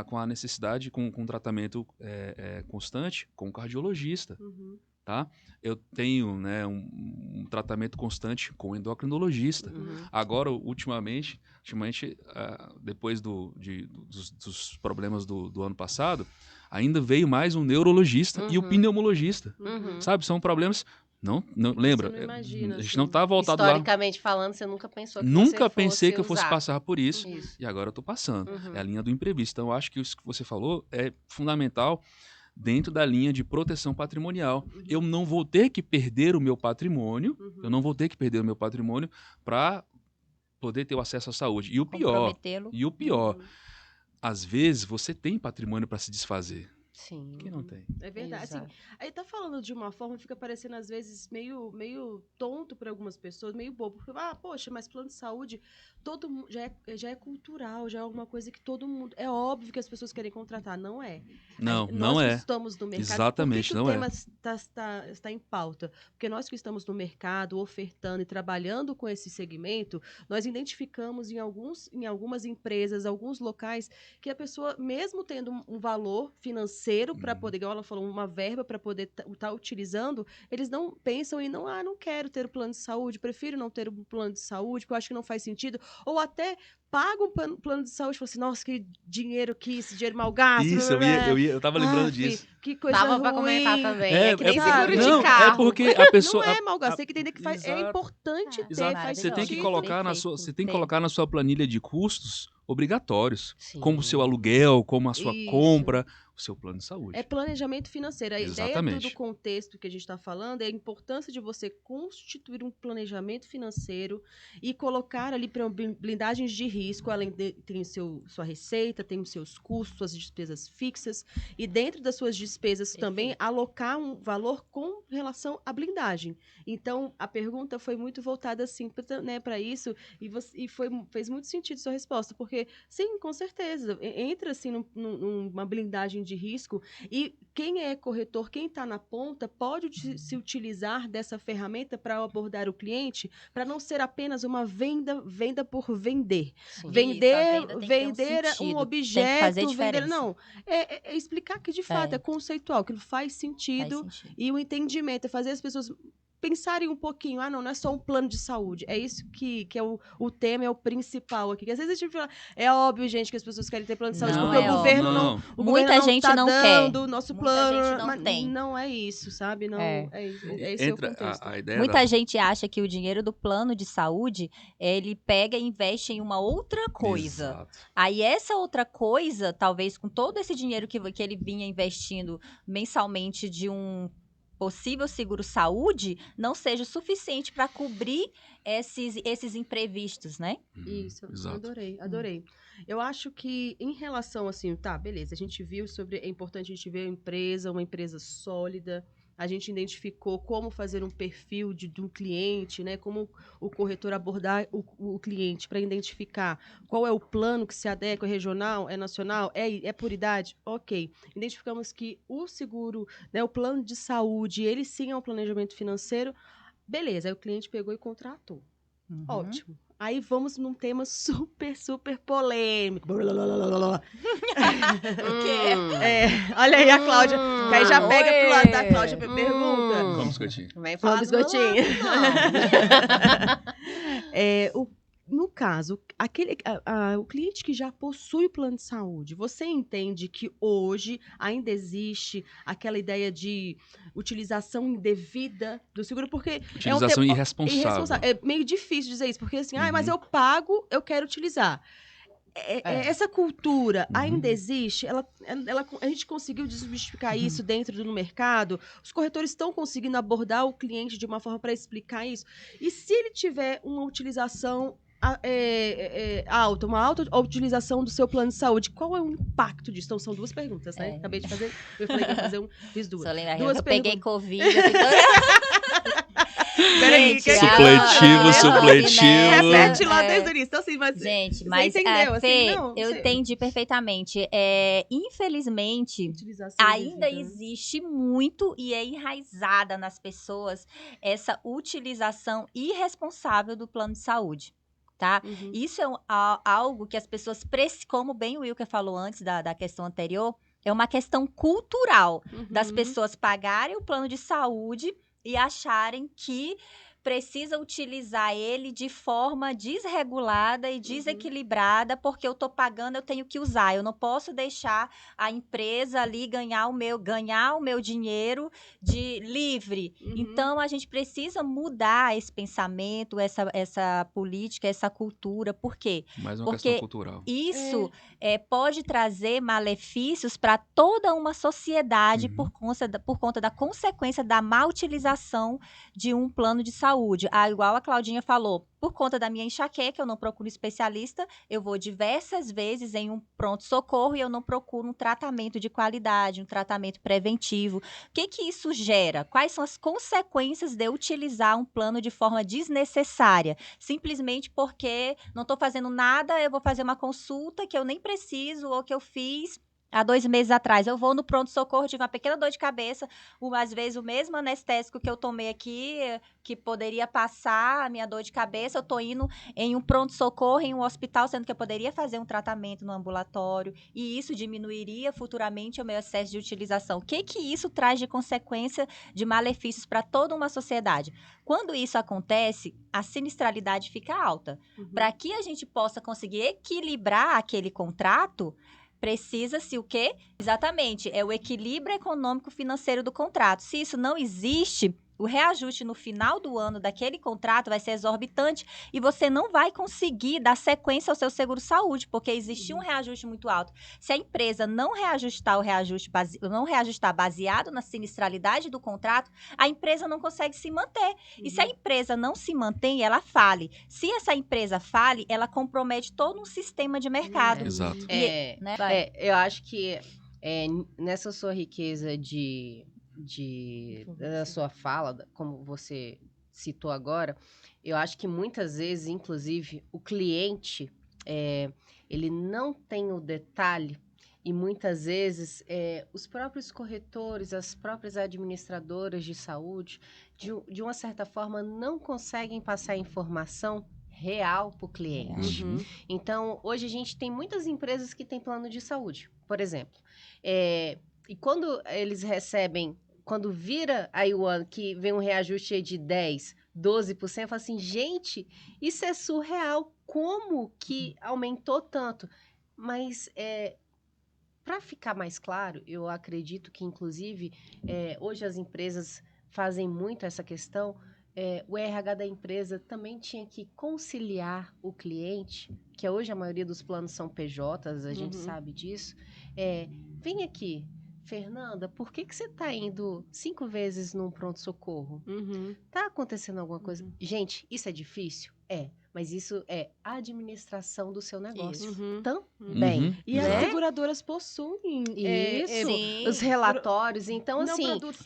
com a necessidade, com um tratamento constante com o cardiologista. Tá? Eu tenho, né, um tratamento constante com o endocrinologista. Agora, ultimamente depois dos problemas do ano passado, ainda veio mais um neurologista e o pneumologista. Sabe? São problemas... Não lembra? Você não imagina, a gente assim. não está voltado lá. Historicamente falando, você nunca pensou que Nunca você pensei fosse que eu fosse usar. passar por isso. E agora eu estou passando. É a linha do imprevisto. Então, eu acho que isso que você falou é fundamental dentro da linha de proteção patrimonial. Eu não vou ter que perder o meu patrimônio, para poder ter o acesso à saúde. E o pior, às vezes você tem patrimônio para se desfazer. Sim. Quem não tem? É verdade. Assim, Exato. aí tá falando de uma forma, fica parecendo às vezes meio tonto para algumas pessoas, meio bobo. Porque, poxa, mas plano de saúde, todo mundo já é cultural, já é alguma coisa que todo mundo... É óbvio que as pessoas querem contratar, não é. Não, Nós não que é. estamos no mercado... Exatamente, por que não o é. tema está em pauta? Porque nós que estamos no mercado, ofertando e trabalhando com esse segmento, nós identificamos em algumas empresas, alguns locais, que a pessoa, mesmo tendo um valor financeiro para poder, igual ela falou, uma verba para poder estar utilizando, eles não pensam em não quero ter o plano de saúde, prefiro não ter um plano de saúde, porque eu acho que não faz sentido, ou até pagam um plano de saúde e falam assim, nossa, que dinheiro esse dinheiro mal gasto. Isso, eu tava lembrando disso. Que coisa Dava ruim. pra comentar também. É que nem sabe? seguro de Não, carro. é porque a pessoa... Não é mal gasto, tem que entender que é importante ter, Exato. faz Você tem que sentido. colocar você tem que colocar na sua planilha de custos obrigatórios, Sim. como o seu aluguel, como a sua compra, o seu plano de saúde. É planejamento financeiro. A ideia do contexto que a gente está falando é a importância de você constituir um planejamento financeiro e colocar ali para blindagens de risco, além de tem sua receita, tem os seus custos, suas despesas fixas, e dentro das suas despesas também alocar um valor com relação à blindagem. Então, a pergunta foi muito voltada assim, né, para isso, fez muito sentido sua resposta, porque sim, com certeza, entra assim numa blindagem de risco, e quem é corretor, quem está na ponta, pode se utilizar dessa ferramenta para abordar o cliente, para não ser apenas uma venda por vender. Sim. Vender um objeto, não. É explicar que de fato é conceitual, que faz sentido, e o entendimento é fazer as pessoas pensarem um pouquinho, não é só um plano de saúde, é isso que é o tema, é o principal aqui. Porque às vezes a gente fala, é óbvio, gente, que as pessoas querem ter plano de saúde, porque o governo não Muita gente não quer. O nosso plano, muita gente não tem. Não é isso, sabe? Não, esse é o contexto. A ideia muita gente acha que o dinheiro do plano de saúde, ele pega e investe em uma outra coisa. Exato. Aí essa outra coisa, talvez com todo esse dinheiro que ele vinha investindo mensalmente de um possível seguro-saúde, não seja o suficiente para cobrir esses imprevistos, né? Isso, exato. Adorei. Eu acho que em relação assim, beleza, a gente viu é importante a gente ver uma empresa sólida, a gente identificou como fazer um perfil de um cliente, né? Como o corretor abordar o cliente para identificar qual é o plano que se adequa, é regional, é nacional, é por idade? Ok. Identificamos que o seguro, né, o plano de saúde, ele sim é um planejamento financeiro. Beleza, aí o cliente pegou e contratou. Ótimo. Aí vamos num tema super, super polêmico. O quê? Olha aí a Cláudia, que aí já pega pro lado da Cláudia e pergunta. Vamos, biscoitinho. Vem falar biscoitinho. No caso, o cliente que já possui o plano de saúde, você entende que hoje ainda existe aquela ideia de utilização indevida do seguro? Porque utilização irresponsável. É meio difícil dizer isso, porque assim, mas eu pago, eu quero utilizar. Essa cultura ainda existe? A gente conseguiu desmistificar isso dentro do mercado? Os corretores estão conseguindo abordar o cliente de uma forma para explicar isso? E se ele tiver uma utilização alta, uma alta utilização do seu plano de saúde, qual é o impacto disso? Então, são 2 perguntas, né? Acabei de fazer, eu falei que ia fazer fiz 2. Só lembrar que Duas eu peguei perguntas. Covid. Eu fico... Peraí, Gente, Supletivo. Repete lá É. desde o início. Então, assim, mas Gente, você mas entendeu, assim, Fê, não? eu Você- entendi perfeitamente. Infelizmente, Utilização ainda indevida. existe muito e é enraizada nas pessoas essa utilização irresponsável do plano de saúde. Tá? Uhum. Isso é algo que as pessoas, como bem o Wilker falou antes da questão anterior, é uma questão cultural das Uhum. pessoas pagarem o plano de saúde e acharem que precisa utilizar ele de forma desregulada e desequilibrada, porque eu tô pagando, eu tenho que usar. Eu não posso deixar a empresa ali ganhar o meu dinheiro de livre. Uhum. Então, a gente precisa mudar esse pensamento, essa política, essa cultura. Por quê? Mais uma Porque questão cultural. isso pode trazer malefícios para toda uma sociedade Uhum. por conta da consequência da má utilização de um plano de saúde. Igual a Claudinha falou, por conta da minha enxaqueca, eu não procuro especialista, eu vou diversas vezes em um pronto-socorro e eu não procuro um tratamento de qualidade, um tratamento preventivo. O que isso gera? Quais são as consequências de eu utilizar um plano de forma desnecessária? Simplesmente porque não estou fazendo nada, eu vou fazer uma consulta que eu nem preciso ou que eu fiz há 2 meses atrás. Eu vou no pronto-socorro, tive uma pequena dor de cabeça, às vezes o mesmo anestésico que eu tomei aqui, que poderia passar a minha dor de cabeça, eu tô indo em um pronto-socorro, em um hospital, sendo que eu poderia fazer um tratamento no ambulatório, e isso diminuiria futuramente o meu excesso de utilização. O que isso traz de consequência, de malefícios para toda uma sociedade? Quando isso acontece, a sinistralidade fica alta. Uhum. Para que a gente possa conseguir equilibrar aquele contrato, precisa-se o quê? Exatamente, é o equilíbrio econômico-financeiro do contrato. Se isso não existe, o reajuste no final do ano daquele contrato vai ser exorbitante e você não vai conseguir dar sequência ao seu seguro-saúde, porque existe um reajuste muito alto. Se a empresa não reajustar não reajustar baseado na sinistralidade do contrato, a empresa não consegue se manter. E se a empresa não se mantém, ela fale. Se essa empresa fale, ela compromete todo um sistema de mercado. Exato. Né? Eu acho que nessa sua riqueza da sua fala, como você citou agora, eu acho que muitas vezes, inclusive, o cliente, ele não tem o detalhe e muitas vezes os próprios corretores, as próprias administradoras de saúde, de uma certa forma, não conseguem passar informação real para o cliente. Uhum. Então, hoje a gente tem muitas empresas que têm plano de saúde, por exemplo. E quando eles recebem, quando vira aí o ano que vem um reajuste aí de 10%, 12%, fala assim, gente, isso é surreal. Como que aumentou tanto? Mas, para ficar mais claro, eu acredito que, inclusive, hoje as empresas fazem muito essa questão. O RH da empresa também tinha que conciliar o cliente, que hoje a maioria dos planos são PJs, a gente sabe disso. Vem aqui, Fernanda, por que você está indo 5 vezes num pronto-socorro? Uhum. Tá acontecendo alguma coisa? Gente, isso é difícil? Mas isso é a administração do seu negócio. Uhum. Também. Uhum. E as Exato. seguradoras possuem Sim. Os relatórios. Então, não assim, produtos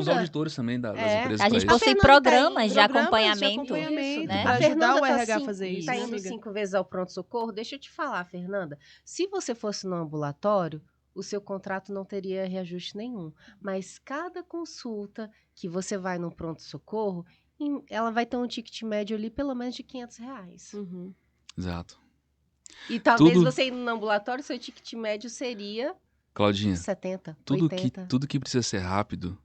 Os auditores também das empresas A para gente isso. possui Fernanda programas de programas acompanhamento. isso, né? para A ajudar Fernanda o RH a fazer tá isso, né, indo amiga? 5 vezes ao pronto-socorro. Deixa eu te falar, Fernanda. Se você fosse no ambulatório, o seu contrato não teria reajuste nenhum. Mas cada consulta que você vai no pronto-socorro, ela vai ter um ticket médio ali pelo menos de R$500. Uhum. Exato. E talvez Tudo- você indo no ambulatório, seu ticket médio seria Claudinha, 70, tudo 80. que precisa ser rápido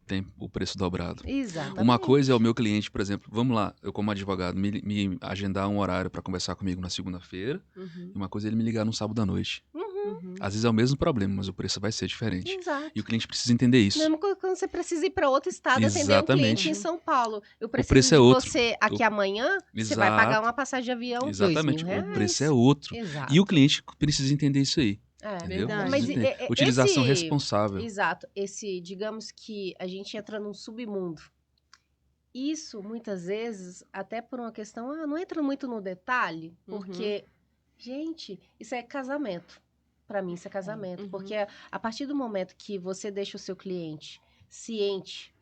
tem o preço dobrado. Exatamente. Uma coisa é o meu cliente, por exemplo, vamos lá, eu como advogado, me agendar um horário para conversar comigo na segunda-feira, Uhum. e uma coisa é ele me ligar no sábado à noite. Uhum. Às vezes é o mesmo problema, mas o preço vai ser diferente. Exato. E o cliente precisa entender isso. Mesmo quando você precisa ir para outro estado atender um Exatamente. cliente em São Paulo. Eu preciso preço é de outro. você aqui amanhã, você vai Exato. pagar uma passagem de avião Exatamente, R$2.000. o preço é outro. Exato. E o cliente precisa entender isso aí. Entendeu? Verdade. Mas Precisa entender. Utilização responsável. Exato. Digamos que a gente entra num submundo. isso, muitas vezes, até por uma questão, não entra muito no detalhe, porque, gente, isso é casamento. Para mim, isso é casamento. Porque a partir do momento que você deixa o seu cliente ciente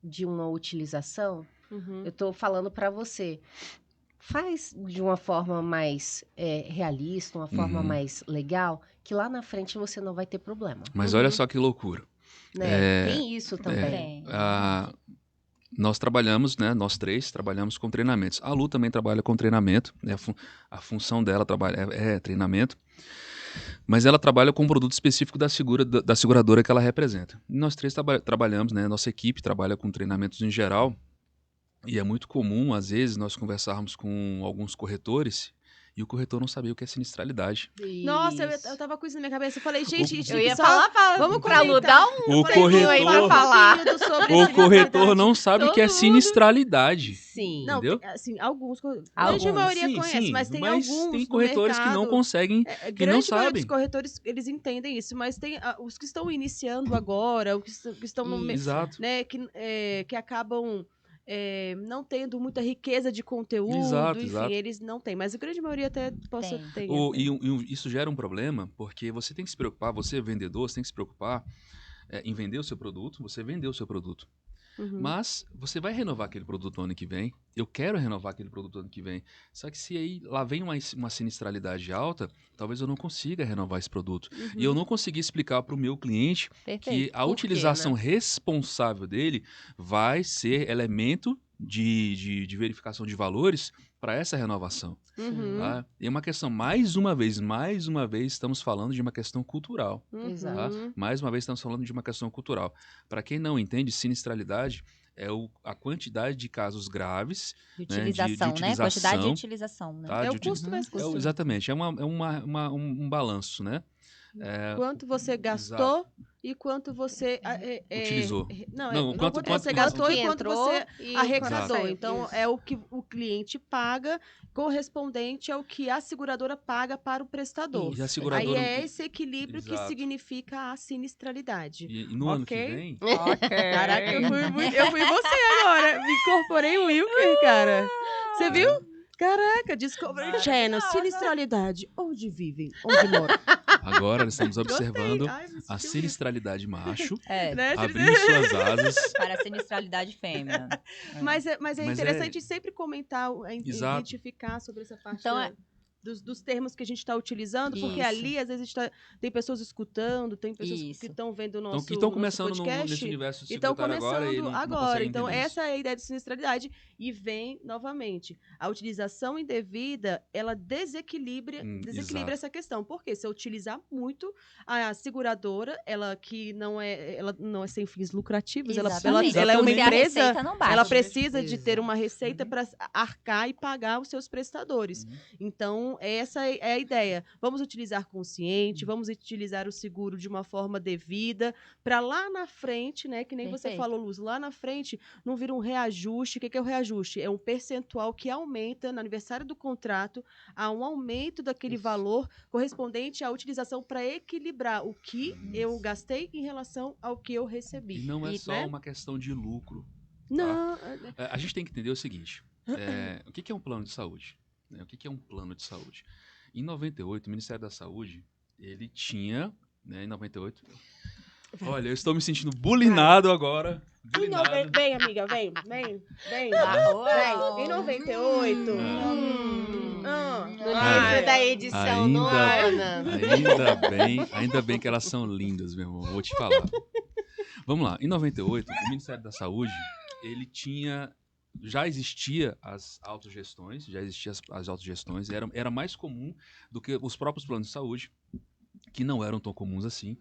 de uma utilização, eu tô falando para você, faz de uma forma mais realista, uma forma mais legal, que lá na frente você não vai ter problema. Mas olha só que loucura. Né? Tem isso também. Nós trabalhamos, né? Nós três trabalhamos com treinamentos. A Lu também trabalha com treinamento, né? A função dela é treinamento. Mas ela trabalha com um produto específico da seguradora que ela representa. E nós três trabalhamos, né? Nossa equipe trabalha com treinamentos em geral. E é muito comum, às vezes, nós conversarmos com alguns corretores e o corretor não sabia o que é sinistralidade. Nossa, eu tava com isso na minha cabeça. Eu falei, gente, eu ia falar vamos pra Lu dar o corretor, o corretor não sabe o que é sinistralidade. Sim. Não, entendeu? Assim, alguns. A grande maioria conhece, mas tem alguns. Tem corretores que não conseguem, que não sabem. Os corretores, eles entendem isso, mas tem os que estão iniciando agora, os que estão no meio. Exato. Né, que acabam. Não tendo muita riqueza de conteúdo, exato. Eles não têm, mas a grande maioria até possa ter. E isso gera um problema, porque você tem que se preocupar, você vendedor, você tem que se preocupar em vender o seu produto, você vendeu o seu produto. Mas você vai renovar aquele produto no ano que vem, eu quero renovar aquele produto no ano que vem, só que se aí lá vem uma sinistralidade alta, talvez eu não consiga renovar esse produto. E eu não consegui explicar para o meu cliente que a utilização responsável dele vai ser elemento de verificação de valores para essa renovação. Tá? E uma questão, mais uma vez, estamos falando de uma questão cultural. Tá? Mais uma vez estamos falando de uma questão cultural. Para quem não entende, sinistralidade é a quantidade de casos graves de utilização, né? Quantidade de utilização. Né? É o custo mais custo. Exatamente, é um balanço, né? Quanto você gastou e quanto você utilizou. Quanto você gastou e quanto você arrecadou. Exato. Então, é o que o cliente paga correspondente ao que a seguradora paga para o prestador. E a seguradora... Aí é esse equilíbrio que significa a sinistralidade. E no ano que vem... Caraca, eu fui você agora. Me incorporei o Wilker, cara. Você viu? Caraca, Discovery Channel, sinistralidade. Onde vivem? Onde moram? Agora nós estamos observando a sinistralidade macho abrindo suas asas para a sinistralidade fêmea. Mas é interessante sempre comentar, identificar sobre essa parte dos termos que a gente está utilizando, porque ali, às vezes, tem pessoas escutando, tem pessoas que estão vendo o nosso que estão começando podcast, nesse universo de estão começando agora. Então, essa é a ideia de sinistralidade. E vem, novamente, a utilização indevida, ela desequilibra essa questão. Porque se eu utilizar muito, a seguradora, ela não é sem fins lucrativos, ela é uma empresa, ela precisa de ter uma receita para arcar e pagar os seus prestadores. Então, essa é a ideia. Vamos utilizar consciente, vamos utilizar o seguro de uma forma devida, para lá na frente, né, que nem você falou, Luz, lá na frente não vira um reajuste. O que é o reajuste? É um percentual que aumenta no aniversário do contrato, há um aumento daquele valor correspondente à utilização para equilibrar o que eu gastei em relação ao que eu recebi. E não é só uma questão de lucro. Não. Tá? A gente tem que entender o seguinte, o que é um plano de saúde? O que é um plano de saúde? Em 98, o Ministério da Saúde, ele tinha, né, em 98... Olha, eu estou me sentindo bulinado agora. Vem, amiga, vem. Em 98... No livro da edição, ainda bem que elas são lindas, meu irmão, vou te falar. Vamos lá, em 98, o Ministério da Saúde, ele tinha... Já existia as autogestões, era mais comum do que os próprios planos de saúde, que não eram tão comuns assim,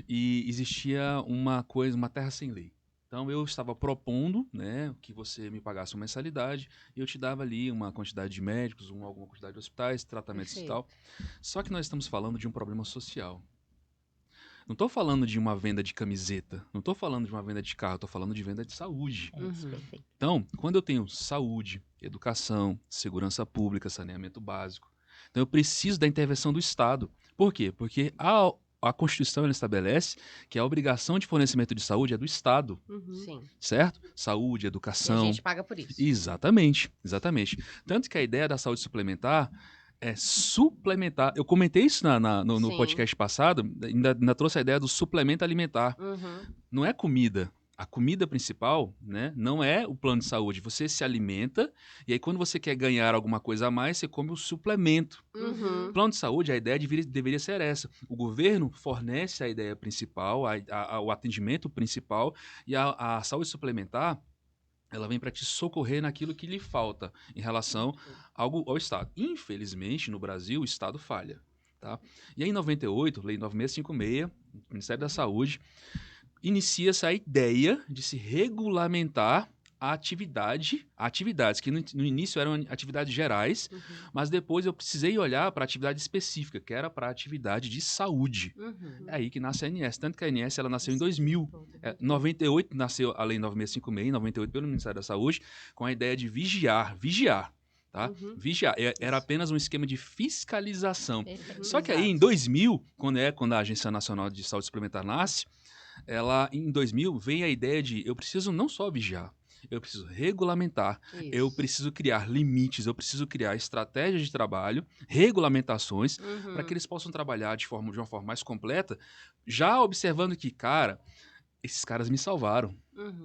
e existia uma terra sem lei. Então eu estava propondo, né, que você me pagasse uma mensalidade e eu te dava ali uma quantidade de médicos, alguma quantidade de hospitais, tratamentos e tal. Só que nós estamos falando de um problema social. Não estou falando de uma venda de camiseta, não estou falando de uma venda de carro, estou falando de venda de saúde. Então, quando eu tenho saúde, educação, segurança pública, saneamento básico, então eu preciso da intervenção do Estado. Por quê? Porque a Constituição ela estabelece que a obrigação de fornecimento de saúde é do Estado, Sim. certo? Saúde, E a educação. gente paga por isso. Exatamente, exatamente. Tanto que a ideia da saúde suplementar é suplementar. Eu comentei isso no Sim. podcast passado, ainda trouxe a ideia do suplemento alimentar. Não é comida. A comida principal, né, não é o plano de saúde. Você se alimenta e aí quando você quer ganhar alguma coisa a mais, você come o suplemento. Uhum. Plano de saúde, a ideia deveria ser essa. O governo fornece a ideia principal, o atendimento principal, e a saúde suplementar, ela vem para te socorrer naquilo que lhe falta em relação ao Estado. Infelizmente, no Brasil, o Estado falha. Tá? E aí, em 98, Lei 9656, Ministério da Saúde, inicia-se a ideia de se regulamentar a atividades que no início eram atividades gerais, mas depois eu precisei olhar para a atividade específica, que era para a atividade de saúde. É aí que nasce a ANS. Tanto que a ANS ela nasceu em 2000. Em 98 nasceu a Lei 9656, em 98 pelo Ministério da Saúde, com a ideia de vigiar. Tá? Vigiar. Era apenas um esquema de fiscalização. Só que aí, em 2000, quando a Agência Nacional de Saúde Suplementar nasce, em 2000, vem a ideia de eu preciso não só vigiar, eu preciso regulamentar, eu preciso criar limites, eu preciso criar estratégias de trabalho, regulamentações, para que eles possam trabalhar de uma forma mais completa, já observando que, cara, esses caras me salvaram.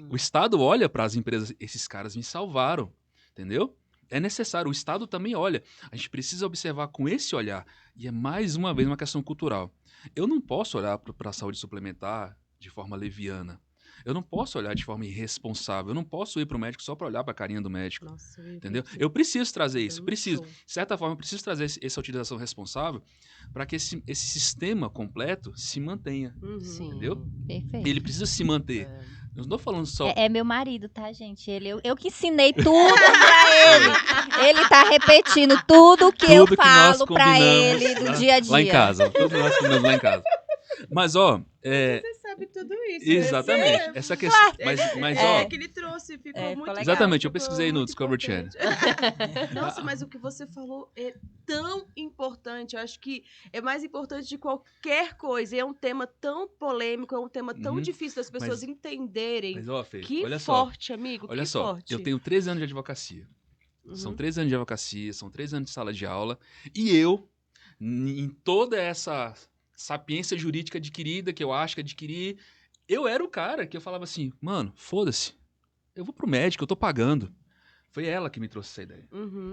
O Estado olha para as empresas, esses caras me salvaram, entendeu? É necessário, o Estado também olha. A gente precisa observar com esse olhar. E é mais uma vez uma questão cultural. Eu não posso olhar para a saúde suplementar de forma leviana. Eu não posso olhar de forma irresponsável. Eu não posso ir para o médico só para olhar para a carinha do médico. Nossa, entendeu? Eu preciso trazer isso. Preciso. De certa forma, eu preciso trazer essa utilização responsável para que esse sistema completo se mantenha. Entendeu? Perfeito. Ele precisa se manter. Eu não estou falando só... É meu marido, tá, gente? Eu que ensinei tudo pra ele. Ele tá repetindo tudo que eu falo pra ele do dia a dia. Lá em casa. Tudo nós combinamos lá em casa. Mas, ó... Você sabe tudo isso. Exatamente. Essa questão. Mas ó. Que ele trouxe, ficou muito legal. Exatamente, eu pesquisei no Discovery Channel. Nossa, mas o que você falou é tão importante. Eu acho que é mais importante de qualquer coisa. E é um tema tão polêmico, é um tema tão difícil das pessoas entenderem. Mas, ó, Fê, que olha forte, só. amigo. Olha que só, forte. eu tenho 13 anos de advocacia. São 13 anos de advocacia, são 13 anos de sala de aula. E eu, em toda essa sapiência jurídica adquirida, que eu acho que adquiri, eu era o cara que eu falava assim, mano, foda-se, eu vou pro médico, eu tô pagando. Foi ela que me trouxe essa ideia,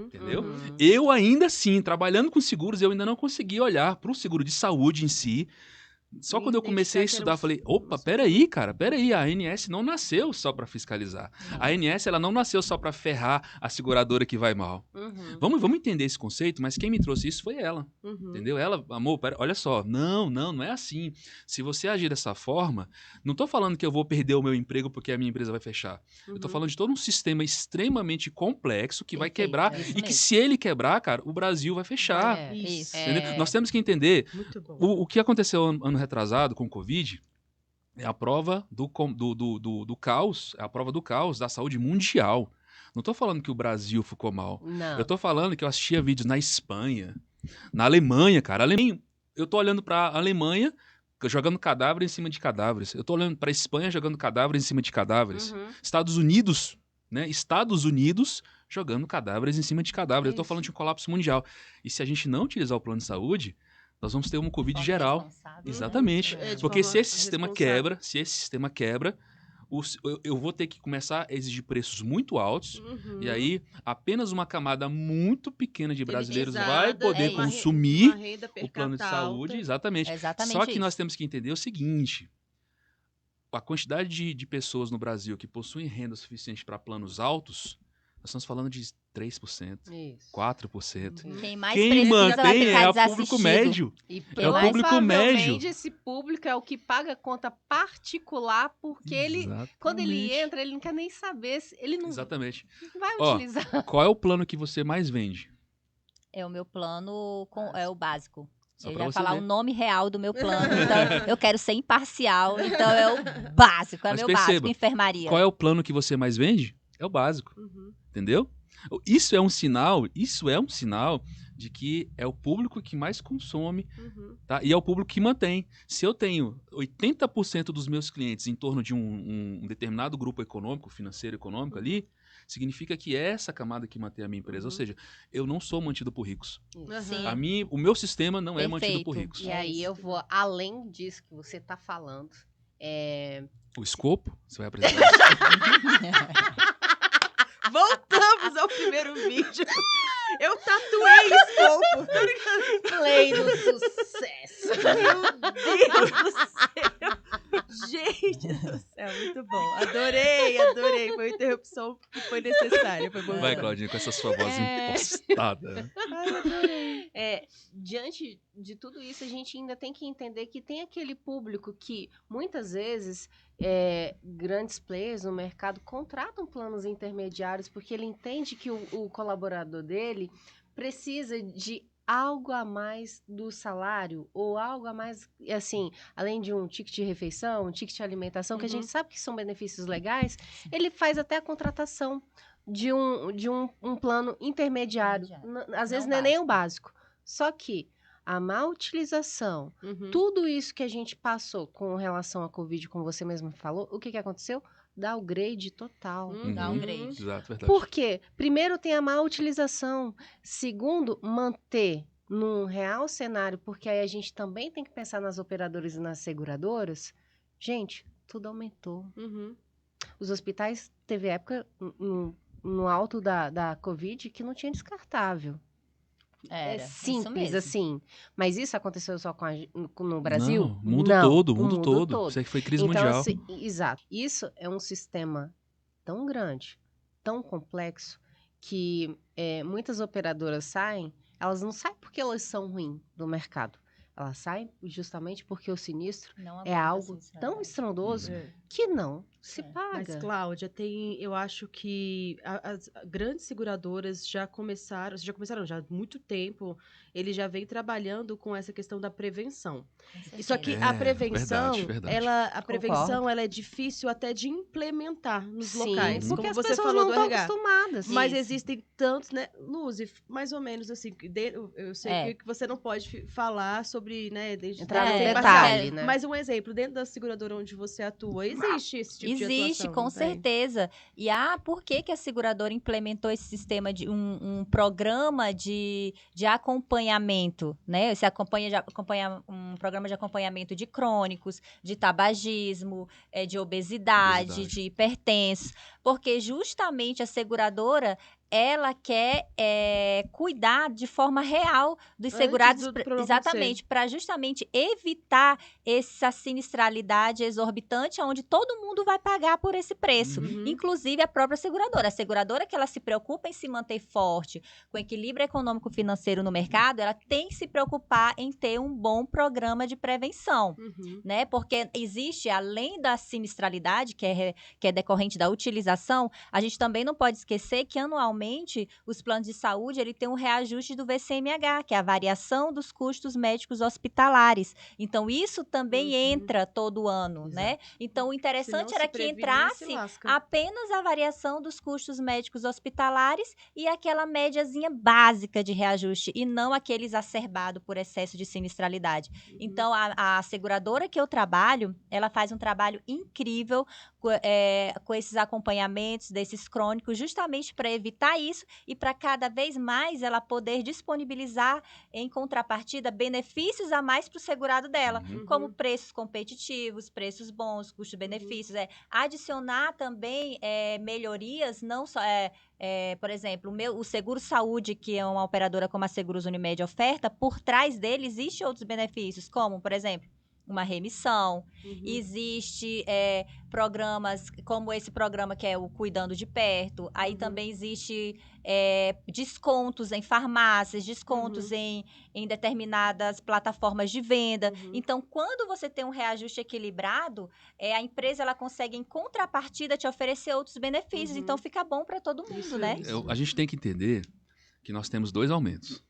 entendeu? Eu ainda assim, trabalhando com seguros, eu ainda não consegui olhar pro seguro de saúde em si. Só quando eu comecei a estudar, eu falei, opa, peraí, a ANS não nasceu só para fiscalizar. A ANS, ela não nasceu só para ferrar a seguradora que vai mal. Vamos entender esse conceito, mas quem me trouxe isso foi ela, entendeu? Ela, amor, olha só, não é assim. Se você agir dessa forma, não tô falando que eu vou perder o meu emprego porque a minha empresa vai fechar. Eu tô falando de todo um sistema extremamente complexo que vai quebrar e que se ele quebrar, cara, o Brasil vai fechar. Isso. Entendeu? Nós temos que entender o que aconteceu ano retrasado com o Covid é a prova do caos, é a prova do caos da saúde mundial. Não estou falando que o Brasil ficou mal. Não. Eu estou falando que eu assistia vídeos na Espanha, na Alemanha, cara. Eu estou olhando para a Alemanha jogando cadáver em cima de cadáveres. Eu estou olhando para a Espanha jogando cadáveres em cima de cadáveres. Estados Unidos, né? Estados Unidos jogando cadáveres em cima de cadáveres. Eu estou falando de um colapso mundial. E se a gente não utilizar o plano de saúde, nós vamos ter uma Covid geral. Exatamente. Porque se esse sistema quebra, eu vou ter que começar a exigir preços muito altos. E aí, apenas uma camada muito pequena de brasileiros vai poder consumir o plano de saúde. Exatamente. Só que nós temos que entender o seguinte. A quantidade de pessoas no Brasil que possuem renda suficiente para planos altos, nós estamos falando de 3%, 4%. Quem mantém é o público médio. É o público médio. Esse público é o que paga conta particular, porque quando ele entra, ele não quer nem saber, ele não, Exatamente. Não vai utilizar. Qual é o plano que você mais vende? É o meu plano, é o básico. Só eu pra já você falar ver. o nome real do meu plano, então eu quero ser imparcial, então é o básico, é Mas meu perceba, básico, enfermaria. Qual é o plano que você mais vende? É o básico. Entendeu? Isso é um sinal de que é o público que mais consome, Uhum. tá? E é o público que mantém. Se eu tenho 80% dos meus clientes em torno de um determinado grupo econômico, financeiro econômico ali, significa que é essa camada que mantém a minha empresa. Ou seja, eu não sou mantido por ricos. Isso. Aham. O meu sistema não é mantido por Perfeito. ricos. E aí eu vou além disso que você tá falando. O escopo, você vai apresentar isso. Voltamos ao primeiro vídeo. Eu tatuei escopo. Play do sucesso. Meu Deus do céu. Gente do céu, muito bom. Adorei. Foi uma interrupção que foi necessária. Foi bom. Vai, Claudinha, com essa sua voz impostada. Ai, adorei. Diante de tudo isso, a gente ainda tem que entender que tem aquele público que, muitas vezes, grandes players no mercado contratam planos intermediários porque ele entende que o colaborador dele precisa de algo a mais do salário ou algo a mais, assim, além de um ticket de refeição, um ticket de alimentação, que a gente sabe que são benefícios legais, ele faz até a contratação de um plano intermediário. Às vezes não é nem o básico. Só que a má utilização, tudo isso que a gente passou com relação à Covid, como você mesmo falou, o que aconteceu? Downgrade total. Downgrade. Exato, verdade. Por quê? Primeiro, tem a má utilização. Segundo, manter num real cenário, porque aí a gente também tem que pensar nas operadoras e nas seguradoras. Gente, tudo aumentou. Os hospitais, teve época no alto da Covid que não tinha descartável. Era, simples isso assim. Mas isso aconteceu só no Brasil? Não, mundo Não, todo, o mundo todo. Isso aí foi crise então, mundial. assim, exato. Isso é um sistema tão grande, tão complexo, que muitas operadoras saem, elas não saem porque elas são ruins do mercado. Elas saem justamente porque o sinistro Não é aguenta algo assim, tão sabe? estrondoso que não se paga. Mas, Cláudia, eu acho que as grandes seguradoras já começaram, já há muito tempo, eles já vêm trabalhando com essa questão da prevenção. Só que a prevenção, verdade. a prevenção ela é difícil até de implementar nos Sim, locais, porque como as você pessoas falou não do estão RH. acostumadas. Mas Isso. existem tantos, né? Luzi, mais ou menos assim, eu sei que você não pode falar sobre, né? Entrar no tem detalhe, né? Mas um exemplo, dentro da seguradora onde você atua, existe esse tipo de atuação? Existe, com não tem? certeza. E por que a seguradora implementou esse sistema de um programa de acompanhamento, né? Um programa de acompanhamento de crônicos, de tabagismo, de obesidade, de hipertensos, porque justamente a seguradora ela quer cuidar de forma real dos segurados, do problema exatamente, para justamente evitar essa sinistralidade exorbitante, onde todo mundo vai pagar por esse preço, inclusive a própria seguradora. A seguradora que ela se preocupa em se manter forte, com equilíbrio econômico-financeiro no mercado, ela tem que se preocupar em ter um bom programa de prevenção, né? Porque existe, além da sinistralidade, que é decorrente da utilização, a gente também não pode esquecer que anualmente os planos de saúde ele tem um reajuste do VCMH, que é a variação dos custos médicos hospitalares. Então, isso também entra todo ano, né? Então, o interessante era que entrasse apenas a variação dos custos médicos hospitalares e aquela médiazinha básica de reajuste, e não aquele exacerbado por excesso de sinistralidade. Então, a seguradora que eu trabalho, ela faz um trabalho incrível com esses acompanhamentos desses crônicos, justamente para evitar isso e para cada vez mais ela poder disponibilizar em contrapartida benefícios a mais para o segurado dela, como preços competitivos, preços bons, custo-benefícios, adicionar também melhorias, não só por exemplo, o Seguro Saúde, que é uma operadora como a Seguros Unimed oferta, por trás dele existe outros benefícios, como, por exemplo, uma remissão, existe programas como esse programa que é o Cuidando de Perto, aí também existe descontos em farmácias, descontos em determinadas plataformas de venda. Então, quando você tem um reajuste equilibrado, a empresa ela consegue, em contrapartida, te oferecer outros benefícios. Então, fica bom para todo mundo, né? A gente tem que entender que nós temos 2 aumentos.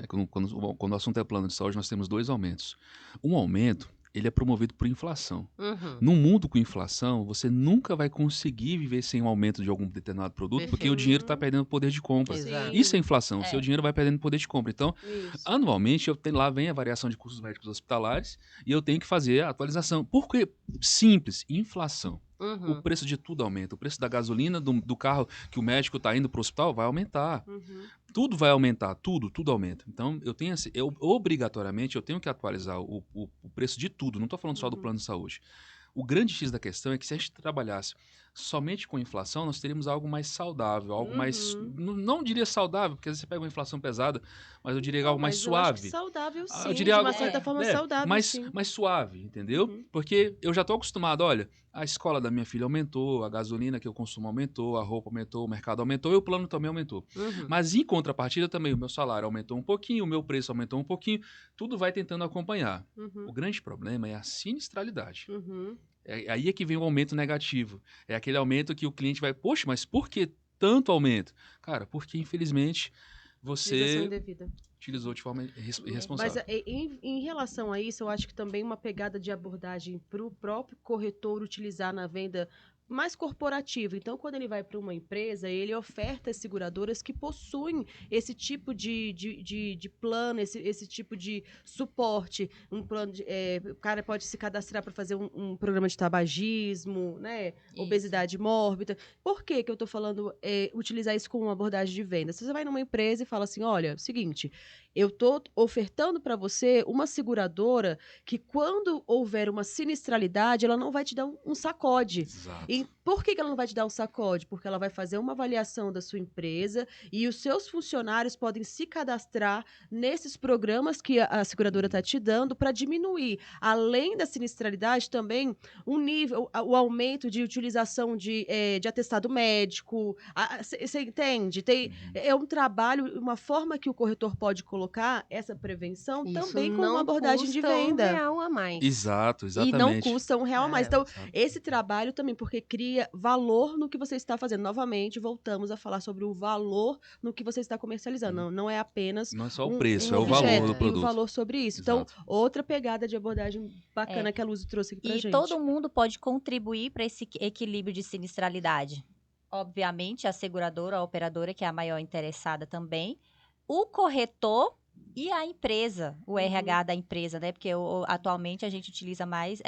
Quando o assunto é plano de saúde, nós temos 2 aumentos. Um aumento ele é promovido por inflação. Uhum. Num mundo com inflação, você nunca vai conseguir viver sem um aumento de algum determinado produto, porque o Perfeito. dinheiro está perdendo poder de compra. Exato. Isso é inflação, o É. seu dinheiro vai perdendo poder de compra. Então, Isso. anualmente, lá vem a variação de custos médicos hospitalares e eu tenho que fazer a atualização. Por quê? Simples, inflação. Uhum. O preço de tudo aumenta. O preço da gasolina, do carro que o médico está indo para o hospital, vai aumentar. Uhum. Tudo vai aumentar, tudo aumenta. Então, obrigatoriamente, eu tenho que atualizar o preço de tudo. Não estou falando só do plano de saúde. O grande X da questão é que se a gente trabalhasse somente com inflação, nós teríamos algo mais saudável, algo mais... Não diria saudável, porque às vezes você pega uma inflação pesada, mas eu diria algo mais Mas eu acho que suave. saudável, sim. Eu diria de uma algo certa forma saudável, sim. mais suave, entendeu? Porque eu já estou acostumado, olha, a escola da minha filha aumentou, a gasolina que eu consumo aumentou, a roupa aumentou, o mercado aumentou e o plano também aumentou. Uhum. Mas em contrapartida também o meu salário aumentou um pouquinho, o meu preço aumentou um pouquinho, tudo vai tentando acompanhar. O grande problema é a sinistralidade. Aí é que vem o aumento negativo. É aquele aumento que o cliente vai, poxa, mas por que tanto aumento? Cara, porque infelizmente Utilização você indevida. utilizou de forma Mas irresponsável. em relação a isso, eu acho que também uma pegada de abordagem para o próprio corretor utilizar na venda mais corporativa. Então, quando ele vai para uma empresa, ele oferta as seguradoras que possuem esse tipo de plano, esse tipo de suporte. Um plano o cara pode se cadastrar para fazer um programa de tabagismo, né? Isso. Obesidade mórbida. Por que eu estou falando utilizar isso como uma abordagem de venda? Se você vai numa empresa e fala assim, olha, seguinte, eu estou ofertando para você uma seguradora que quando houver uma sinistralidade, ela não vai te dar um sacode. Exato. E por que ela não vai te dar um sacode? Porque ela vai fazer uma avaliação da sua empresa e os seus funcionários podem se cadastrar nesses programas que a seguradora está te dando para diminuir, além da sinistralidade, também o aumento de utilização de atestado médico. Você entende? É um trabalho, uma forma que o corretor pode colocar essa prevenção Isso também com não uma abordagem de custa venda. R$1 a mais. Exato, E não exatamente. custa R$1 a mais. Então, Exato. esse trabalho também, porque cria valor no que você está fazendo. Novamente, voltamos a falar sobre o valor no que você está comercializando. Não é apenas Não é só o preço, é o objeto, valor do e produto. o valor sobre isso. Exato. Então, outra pegada de abordagem bacana que a Luz trouxe aqui pra E gente. todo mundo pode contribuir para esse equilíbrio de sinistralidade. Obviamente, a seguradora, a operadora, que é a maior interessada também, o corretor e a empresa, o RH da empresa, né? Porque atualmente a gente utiliza mais,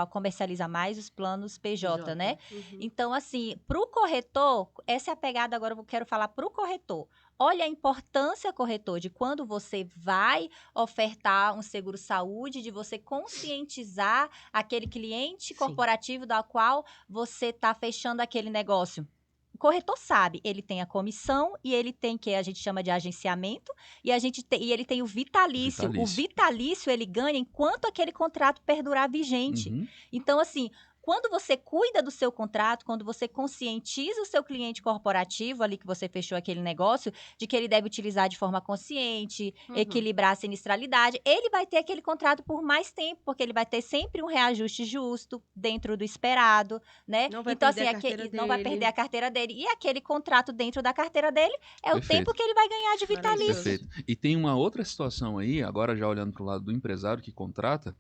comercializa mais os planos PJ, né? Então, assim, para o corretor, essa é a pegada agora, eu quero falar para o corretor. Olha a importância, corretor, de quando você vai ofertar um seguro-saúde, de você conscientizar aquele cliente corporativo da qual você está fechando aquele negócio. O corretor sabe, ele tem a comissão e ele tem que a gente chama de agenciamento e ele tem o vitalício. O vitalício ele ganha enquanto aquele contrato perdurar vigente. Então, assim, quando você cuida do seu contrato, quando você conscientiza o seu cliente corporativo ali que você fechou aquele negócio, de que ele deve utilizar de forma consciente, equilibrar a sinistralidade, ele vai ter aquele contrato por mais tempo, porque ele vai ter sempre um reajuste justo dentro do esperado, né? Não vai então, perder assim, a carteira não vai dele. perder a carteira dele. E aquele contrato dentro da carteira dele é Perfeito. o tempo que ele vai ganhar de vitalício. Perfeito. E tem uma outra situação aí, agora já olhando para o lado do empresário que contrata.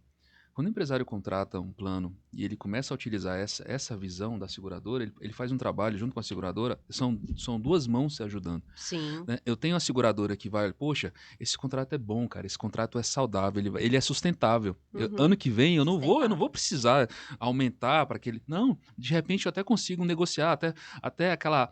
Quando o empresário contrata um plano e ele começa a utilizar essa visão da seguradora, ele faz um trabalho junto com a seguradora, são duas mãos se ajudando. Sim. Né? Eu tenho a seguradora que vai, poxa, esse contrato é bom, cara, esse contrato é saudável, ele é sustentável. Ano que vem eu não vou precisar aumentar para aquele... Não, de repente eu até consigo negociar, até aquela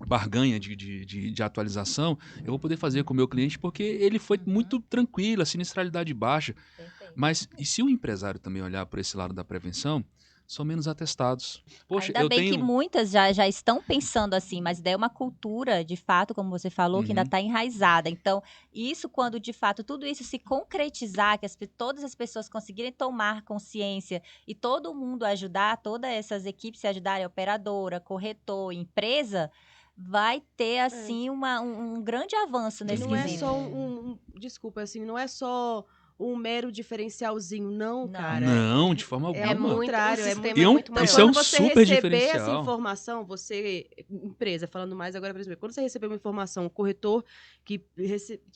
barganha de atualização, eu vou poder fazer com o meu cliente porque ele foi muito tranquilo, a sinistralidade baixa. Perfeito. Mas e se o empresário também olhar por esse lado da prevenção, são menos atestados. Poxa, Ainda bem que muitas já estão pensando assim, mas daí é uma cultura, de fato, como você falou, que ainda está enraizada. Então, isso quando, de fato, tudo isso se concretizar, que todas as pessoas conseguirem tomar consciência e todo mundo ajudar, todas essas equipes se ajudarem, operadora, corretor, empresa, vai ter, assim, um grande avanço nesse Não é quesito. só desculpa, assim, não é só um mero diferencialzinho. Não, cara. Não, de forma É alguma. muito contrário, o é sistema muito- é um- muito Então, isso é maior. quando um você super receber essa diferencial. informação, você, empresa, falando mais agora, por exemplo, quando você receber uma informação, um corretor que,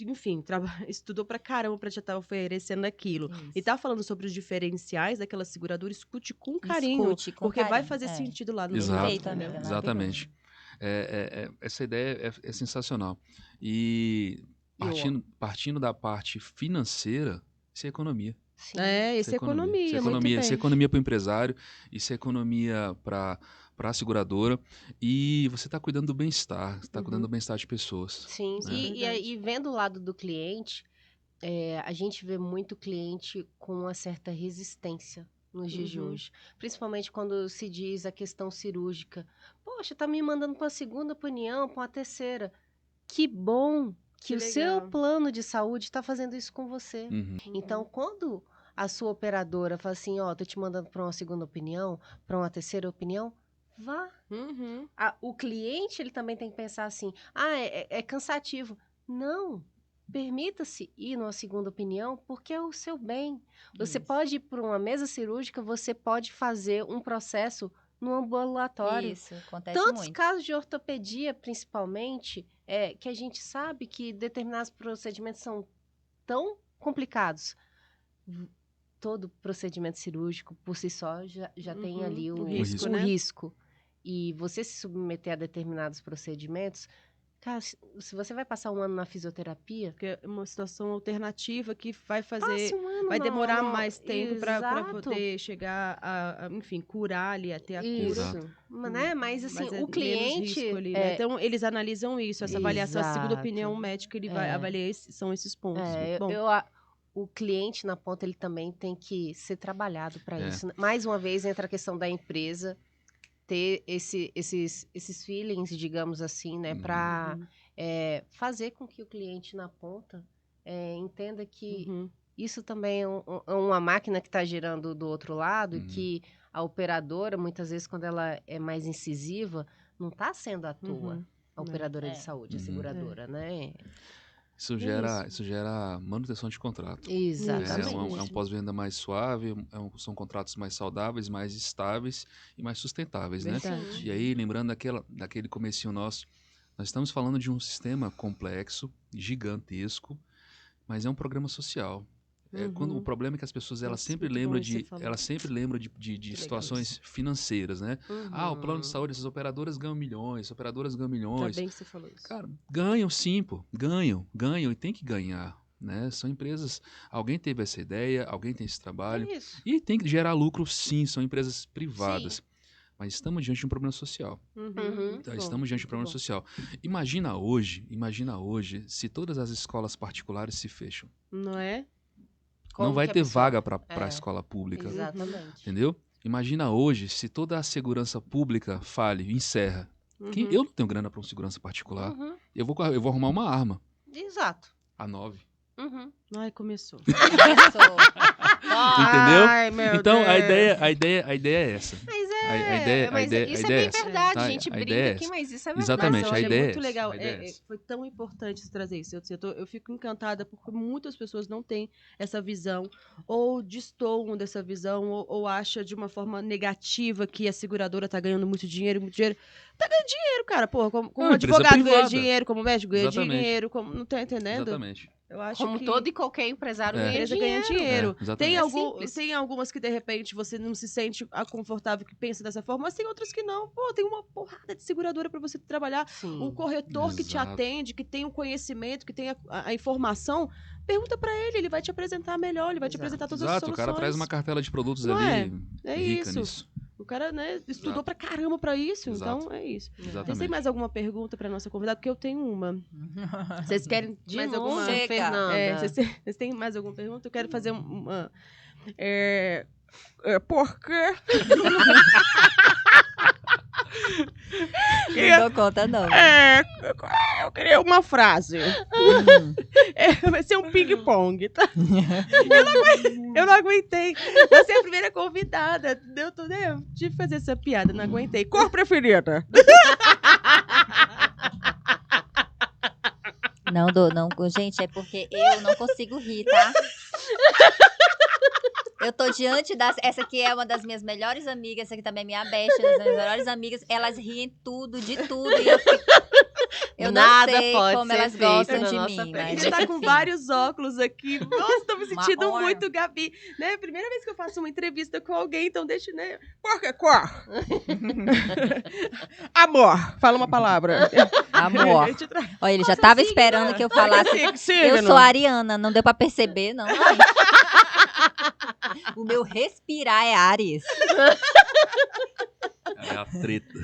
enfim, estudou pra caramba pra te estar oferecendo aquilo, e tá falando sobre os diferenciais daquela seguradora, escute com carinho, Escute com porque vai carinho, fazer é. sentido lá no Exato. Perfeito, entendeu? amiga. Exatamente. Essa ideia é sensacional. E partindo da parte financeira, isso é economia. Sim. Isso é economia, Isso é muito economia. bem. Isso é economia para o empresário, isso é economia para a seguradora. E você está cuidando do bem-estar, você está cuidando do bem-estar de pessoas. Sim, Isso é e verdade. aí, vendo o lado do cliente, a gente vê muito cliente com uma certa resistência nos dias de Uhum. hoje. Principalmente quando se diz a questão cirúrgica. Poxa, tá me mandando para uma segunda opinião, para uma terceira. Que bom que o seu legal. plano de saúde está fazendo isso com você. Uhum. Então, quando a sua operadora fala assim, ó, tô te mandando para uma segunda opinião, para uma terceira opinião, vá. Uhum. O cliente, ele também tem que pensar assim, é cansativo. Não, permita-se ir numa segunda opinião, porque é o seu bem. Você Isso. pode ir para uma mesa cirúrgica, você pode fazer um processo no ambulatório. Isso, acontece Tantos muito. casos de ortopedia, principalmente, que a gente sabe que determinados procedimentos são tão complicados. Todo procedimento cirúrgico, por si só, já tem ali O o risco, o né? risco. E você se submeter a determinados procedimentos, cara, se você vai passar um ano na fisioterapia, Porque é uma situação alternativa que vai fazer... passe um ano Vai demorar no- mais tempo para Exato. poder chegar enfim, curar ali, até a cura. Isso, né? Mas assim, Mas é o menos cliente... risco ali, né? Então, eles analisam isso, essa avaliação, a segunda Exato. opinião médica, ele vai avaliar são esses pontos. É, Bom, o cliente na ponta, ele também tem que ser trabalhado para É. isso. Mais uma vez, entra a questão da empresa ter esses feelings, digamos assim, né? Para fazer com que o cliente na ponta entenda que uhum. isso também é uma máquina que está girando do outro lado, e Uhum. que a operadora, muitas vezes, quando ela é mais incisiva, não está sendo à toa. Uhum. A operadora de É. saúde, a Uhum. seguradora, né? Isso gera manutenção de contrato. Exatamente. É um pós-venda mais suave, são contratos mais saudáveis, mais estáveis e mais sustentáveis, né? Verdade. E aí, lembrando daquele comecinho nosso, nós estamos falando de um sistema complexo, gigantesco, mas é um programa social. O problema é que as pessoas elas Nossa, sempre muito lembram bom isso que você falou. de legal situações isso. financeiras, né? O plano de saúde, essas operadoras ganham milhões, Ainda milhões. bem que você falou isso. Cara, ganham sim, pô. Ganham e tem que ganhar, né? São empresas, alguém teve essa ideia, alguém tem esse trabalho. É isso. E tem que gerar lucro sim, são empresas privadas. Mas estamos diante de um problema social. Muito bom, Estamos diante de um muito problema bom. social. Imagina hoje, se todas as escolas particulares se fecham. Não é? Não vai que a ter pessoa- vaga para a escola pública. Exatamente. Entendeu? Imagina hoje, se toda a segurança pública fale, encerra. Uhum. Eu não tenho grana para um segurança particular. Uhum. Eu vou arrumar uma arma. Exato. A 9. Uhum. Ai, começou. Entendeu? Ai, meu Então, Deus. a ideia é essa. Mas a ideia isso é é bem essa. verdade. Tá? A gente A brinca ideia é aqui, essa. mas isso é verdade. Exatamente, Mas a olha, ideia é é muito essa, legal. a ideia é essa. Foi tão importante você trazer isso. Eu fico encantada porque muitas pessoas não têm essa visão, ou destoam dessa visão, ou acham de uma forma negativa que a seguradora tá ganhando muito dinheiro, muito dinheiro. Tá ganhando dinheiro, cara. Porra, como É uma empresa advogado ganha privada. dinheiro, como médico ganha Exatamente. dinheiro, como não tá entendendo? Exatamente. Eu acho Como que todo e qualquer empresário É. ganha empresa ganha dinheiro. dinheiro. exatamente. Tem algumas que, de repente, você não se sente confortável que pensa dessa forma, mas tem outras que não. Pô, tem uma porrada de seguradora para você trabalhar. Sim. Um corretor que te Exato. atende, que tem o conhecimento, que tem a informação, pergunta para ele vai te apresentar melhor, ele vai te Exato. apresentar todas as Exato, o soluções. cara traz uma cartela de produtos Não ali É rica isso. nisso. O cara, né, estudou Exato. pra caramba pra isso, Exato. então é isso. Vocês têm Exatamente. mais alguma pergunta pra nossa convidada? Porque eu tenho uma. Vocês querem De mais novo, alguma? Chega. Fernanda. Vocês têm mais alguma pergunta? Eu quero fazer uma. Por quê? Não dou conta, não. Eu queria uma frase. Vai ser um ping-pong, tá? Eu não aguentei. Você é a primeira convidada. Eu tive que fazer essa piada, não aguentei. Cor preferida? Não dou, não. Gente, é porque eu não consigo rir, tá? Eu tô diante essa aqui é uma das minhas melhores amigas, essa aqui também é minha best, uma das minhas melhores amigas. Elas riem de tudo. E eu não Nada sei pode como ser elas feito gostam na de nossa mim. frente. Mas, Ele tá com enfim. vários óculos aqui. Nossa, tô me sentindo honra. muito Gabi. Né? Primeira vez que eu faço uma entrevista com alguém, então deixa, né? Por que cor? Amor. Fala uma palavra. Amor. Olha, ele já tava esperando que eu falasse. Eu sou ariana, não deu pra perceber, não. O meu respirar é Áries. É a treta.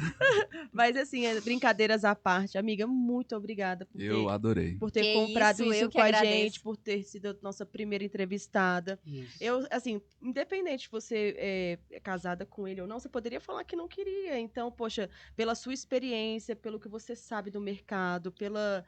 Mas assim, brincadeiras à parte, amiga, muito obrigada Eu adorei. por ter Que comprado isso, isso eu que com a agradeço. gente, por ter sido a nossa primeira entrevistada. Isso. Eu, assim, independente de você é casada com ele ou não, você poderia falar que não queria. Então, poxa, pela sua experiência, pelo que você sabe do mercado, pela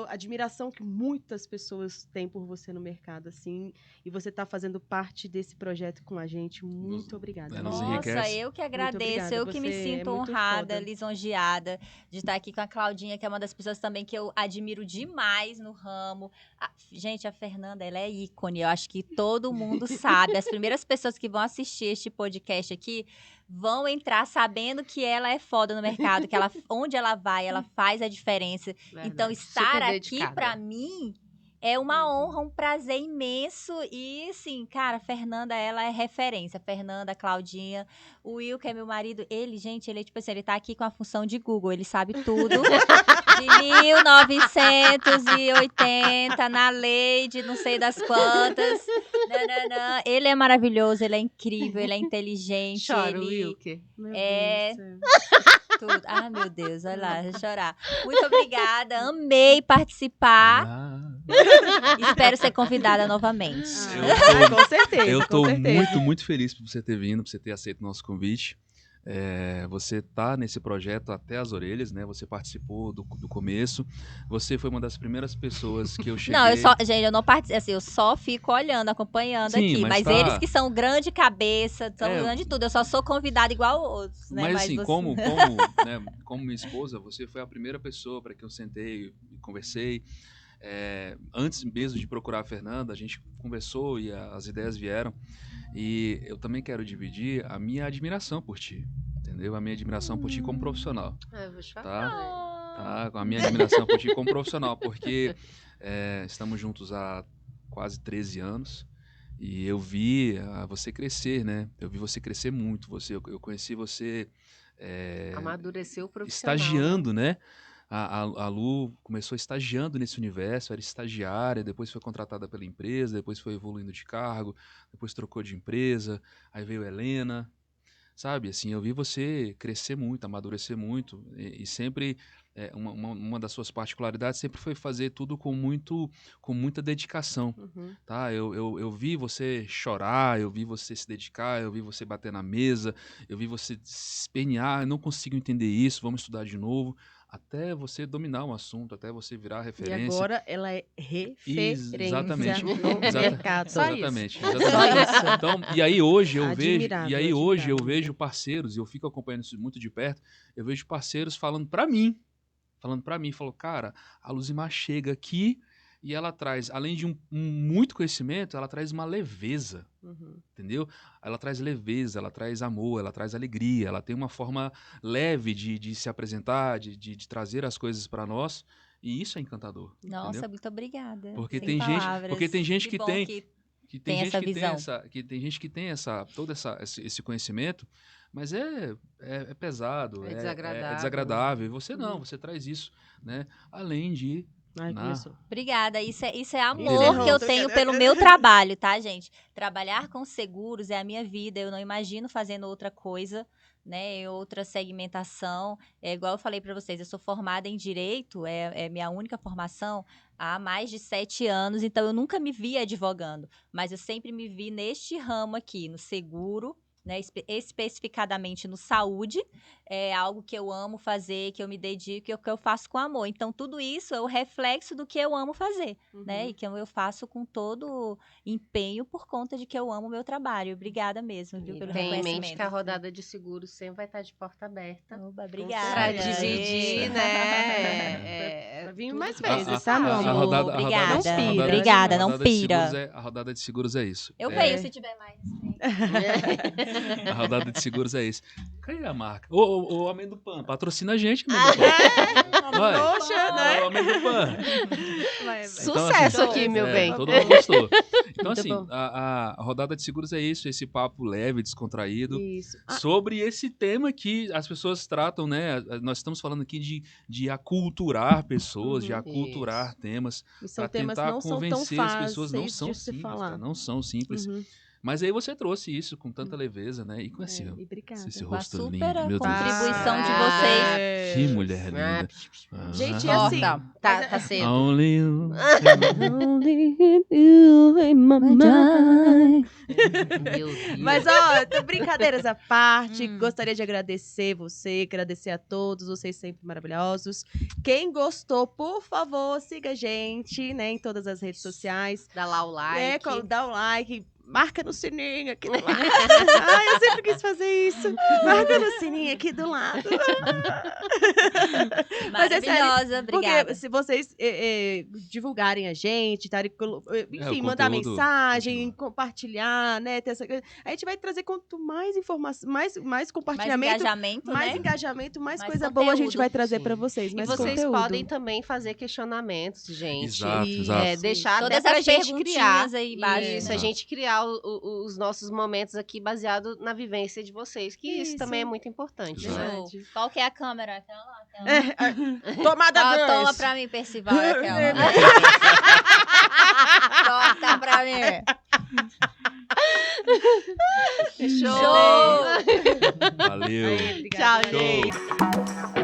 admiração que muitas pessoas têm por você no mercado, assim, e você tá fazendo parte desse projeto com a gente. Muito obrigada. nos amiga. Nossa, enriquece. eu que agradeço, obrigada, eu que me você é sinto muito honrada, foda. lisonjeada de estar aqui com a Claudinha, que é uma das pessoas também que eu admiro demais no ramo. Gente, a Fernanda, ela é ícone, eu acho que todo mundo sabe. As primeiras pessoas que vão assistir este podcast aqui vão entrar sabendo que ela é foda no mercado, que onde ela vai, ela faz a diferença. Então, Verdade. estar Super aqui dedicada. pra mim é uma honra, um prazer imenso. E, assim, cara, a Fernanda, ela é referência. A Fernanda, a Claudinha, o Will, que é meu marido, ele, gente, ele é tipo assim, ele tá aqui com a função de Google, ele sabe tudo. De 1980, na lei de não sei das quantas. Nananã. Ele é maravilhoso, ele é incrível, ele é inteligente. Chora, ele Wilker. Meu É. Deus do céu. tudo. Ah, meu Deus, olha lá, deixa eu chorar. Muito obrigada, amei participar. Espero ser convidada novamente. Com certeza. Eu com tô certeza. muito feliz por você ter vindo, por você ter aceito o nosso convite. Você tá nesse projeto até as orelhas, né? Você participou do começo. Você foi uma das primeiras pessoas que eu cheguei... Não, gente, eu não participo, assim, eu só fico olhando, acompanhando Sim, aqui. Mas tá. eles que são grande cabeça, são grande tudo. Eu só sou convidada igual outros, né? Mas assim, você... como minha esposa, você foi a primeira pessoa para que eu sentei e conversei. Antes mesmo de procurar a Fernanda, a gente conversou e as ideias vieram. E eu também quero dividir a minha admiração por ti, entendeu? A minha admiração por ti como profissional, Eu vou te falar. tá? A minha admiração por ti como profissional, porque estamos juntos há quase 13 anos e eu vi você crescer, né? Eu vi você crescer muito. Eu conheci você Amadureceu o profissional. estagiando, né? A Lu começou estagiando nesse universo, era estagiária, depois foi contratada pela empresa, depois foi evoluindo de cargo, depois trocou de empresa, aí veio a Helena, sabe? Assim, eu vi você crescer muito, amadurecer muito, e sempre, uma das suas particularidades sempre foi fazer tudo com muita dedicação, Uhum. tá? Eu vi você chorar, eu vi você se dedicar, eu vi você bater na mesa, eu vi você se empenhar, eu não consigo entender isso, vamos estudar de novo, até você dominar um assunto, até você virar E referência. agora ela é referência Exatamente. no mercado. Só Exatamente. isso. Então, e aí hoje eu Admirável, vejo parceiros, e eu fico acompanhando isso muito de perto, eu vejo parceiros falando pra mim, falou, cara, a Luzimar chega aqui e ela traz, além de muito conhecimento, ela traz uma leveza, Uhum. entendeu? Ela traz leveza, ela traz amor, ela traz alegria, ela tem uma forma leve de se apresentar, de trazer as coisas pra nós, e isso é encantador. Nossa, entendeu? muito obrigada. Porque Sem tem palavras. gente que bom tem que tem essa visão. tem gente que tem esse conhecimento, mas é pesado, É é desagradável. desagradável. E você não, Uhum. você traz isso, né? Além de Ai, Na- começou. Obrigada. Isso é amor Beleza. que eu tenho pelo meu trabalho, tá, gente? Trabalhar com seguros é a minha vida. Eu não imagino fazendo outra coisa, né? Outra segmentação. É igual eu falei para vocês, eu sou formada em Direito, é minha única formação há mais de 7 anos, então eu nunca me vi advogando. Mas eu sempre me vi neste ramo aqui, no seguro, né, especificadamente no saúde, é algo que eu amo fazer, que eu me dedico, que eu faço com amor. Então, tudo isso é o reflexo do que eu amo fazer, né? E que eu faço com todo empenho por conta de que eu amo o meu trabalho. Obrigada mesmo, viu, pelo Tem em reconhecimento. mente que a rodada de seguros sempre vai estar de porta aberta. Oba, obrigada. Para dividir, né? Vai vir tudo mais que vezes, você tá, meu sabe. amor? Obrigada. Não pira. Obrigada, não rodada de pira. seguros a rodada de seguros é isso. Eu É, venho se tiver mais. A rodada de seguros é isso. Cadê a marca? Ô, Homem do Pan, patrocina a gente, Homem do Pan. Vai. Poxa, né? Ô, Homem do Pan. Vai. Sucesso aqui, meu bem. Todo mundo gostou. Então, Muito assim, bom. a rodada de seguros é isso, esse papo leve, descontraído, Isso. sobre esse tema que as pessoas tratam, né? Nós estamos falando aqui de aculturar pessoas, de aculturar temas, E são para temas tentar não são tão convencer as pessoas. Não fáceis são de se simples, falar. cara, não são simples. Uhum. Mas aí você trouxe isso com tanta leveza, né? E com esse, E obrigada. esse Com a rosto super lindo, meu Deus. contribuição de Ah, vocês. Que mulher linda. Gente, Ah. assim, Corta. Tá cedo. Only you. Only you in my mind. Meu Deus. Mas, ó, brincadeiras à parte, gostaria de agradecer você, agradecer a todos, vocês sempre maravilhosos. Quem gostou, por favor, siga a gente, né, em todas as redes sociais. Dá lá o like. Dá o like, marca no sininho aqui do lado. Ai, eu sempre quis fazer isso. Marca no sininho aqui do lado. Mas é sério, Maravilhosa, obrigada. porque se vocês divulgarem a gente, enfim, o mandar conteúdo mensagem, continua. compartilhar, né? Ter essa coisa, a gente vai trazer quanto mais informação, mais Mais compartilhamento, engajamento, mais né? engajamento, mais Mais coisa boa a gente conteúdo. vai trazer Sim. para vocês. E Mais vocês conteúdo. podem também fazer questionamentos, gente. Exato, E- exato. Deixar Todas até pra as gente perguntinhas criar. aí embaixo, Isso, né? a gente criar os nossos momentos aqui baseado na vivência de vocês, que isso Isso. também é muito importante, Exato. né? Verdade. Qual que é a câmera? Aquela lá. Aquela lá. Tomada Ah, dois. toma pra mim, Percival, aquela. Corta pra mim. Show! Show! Valeu. Tchau, Show. gente.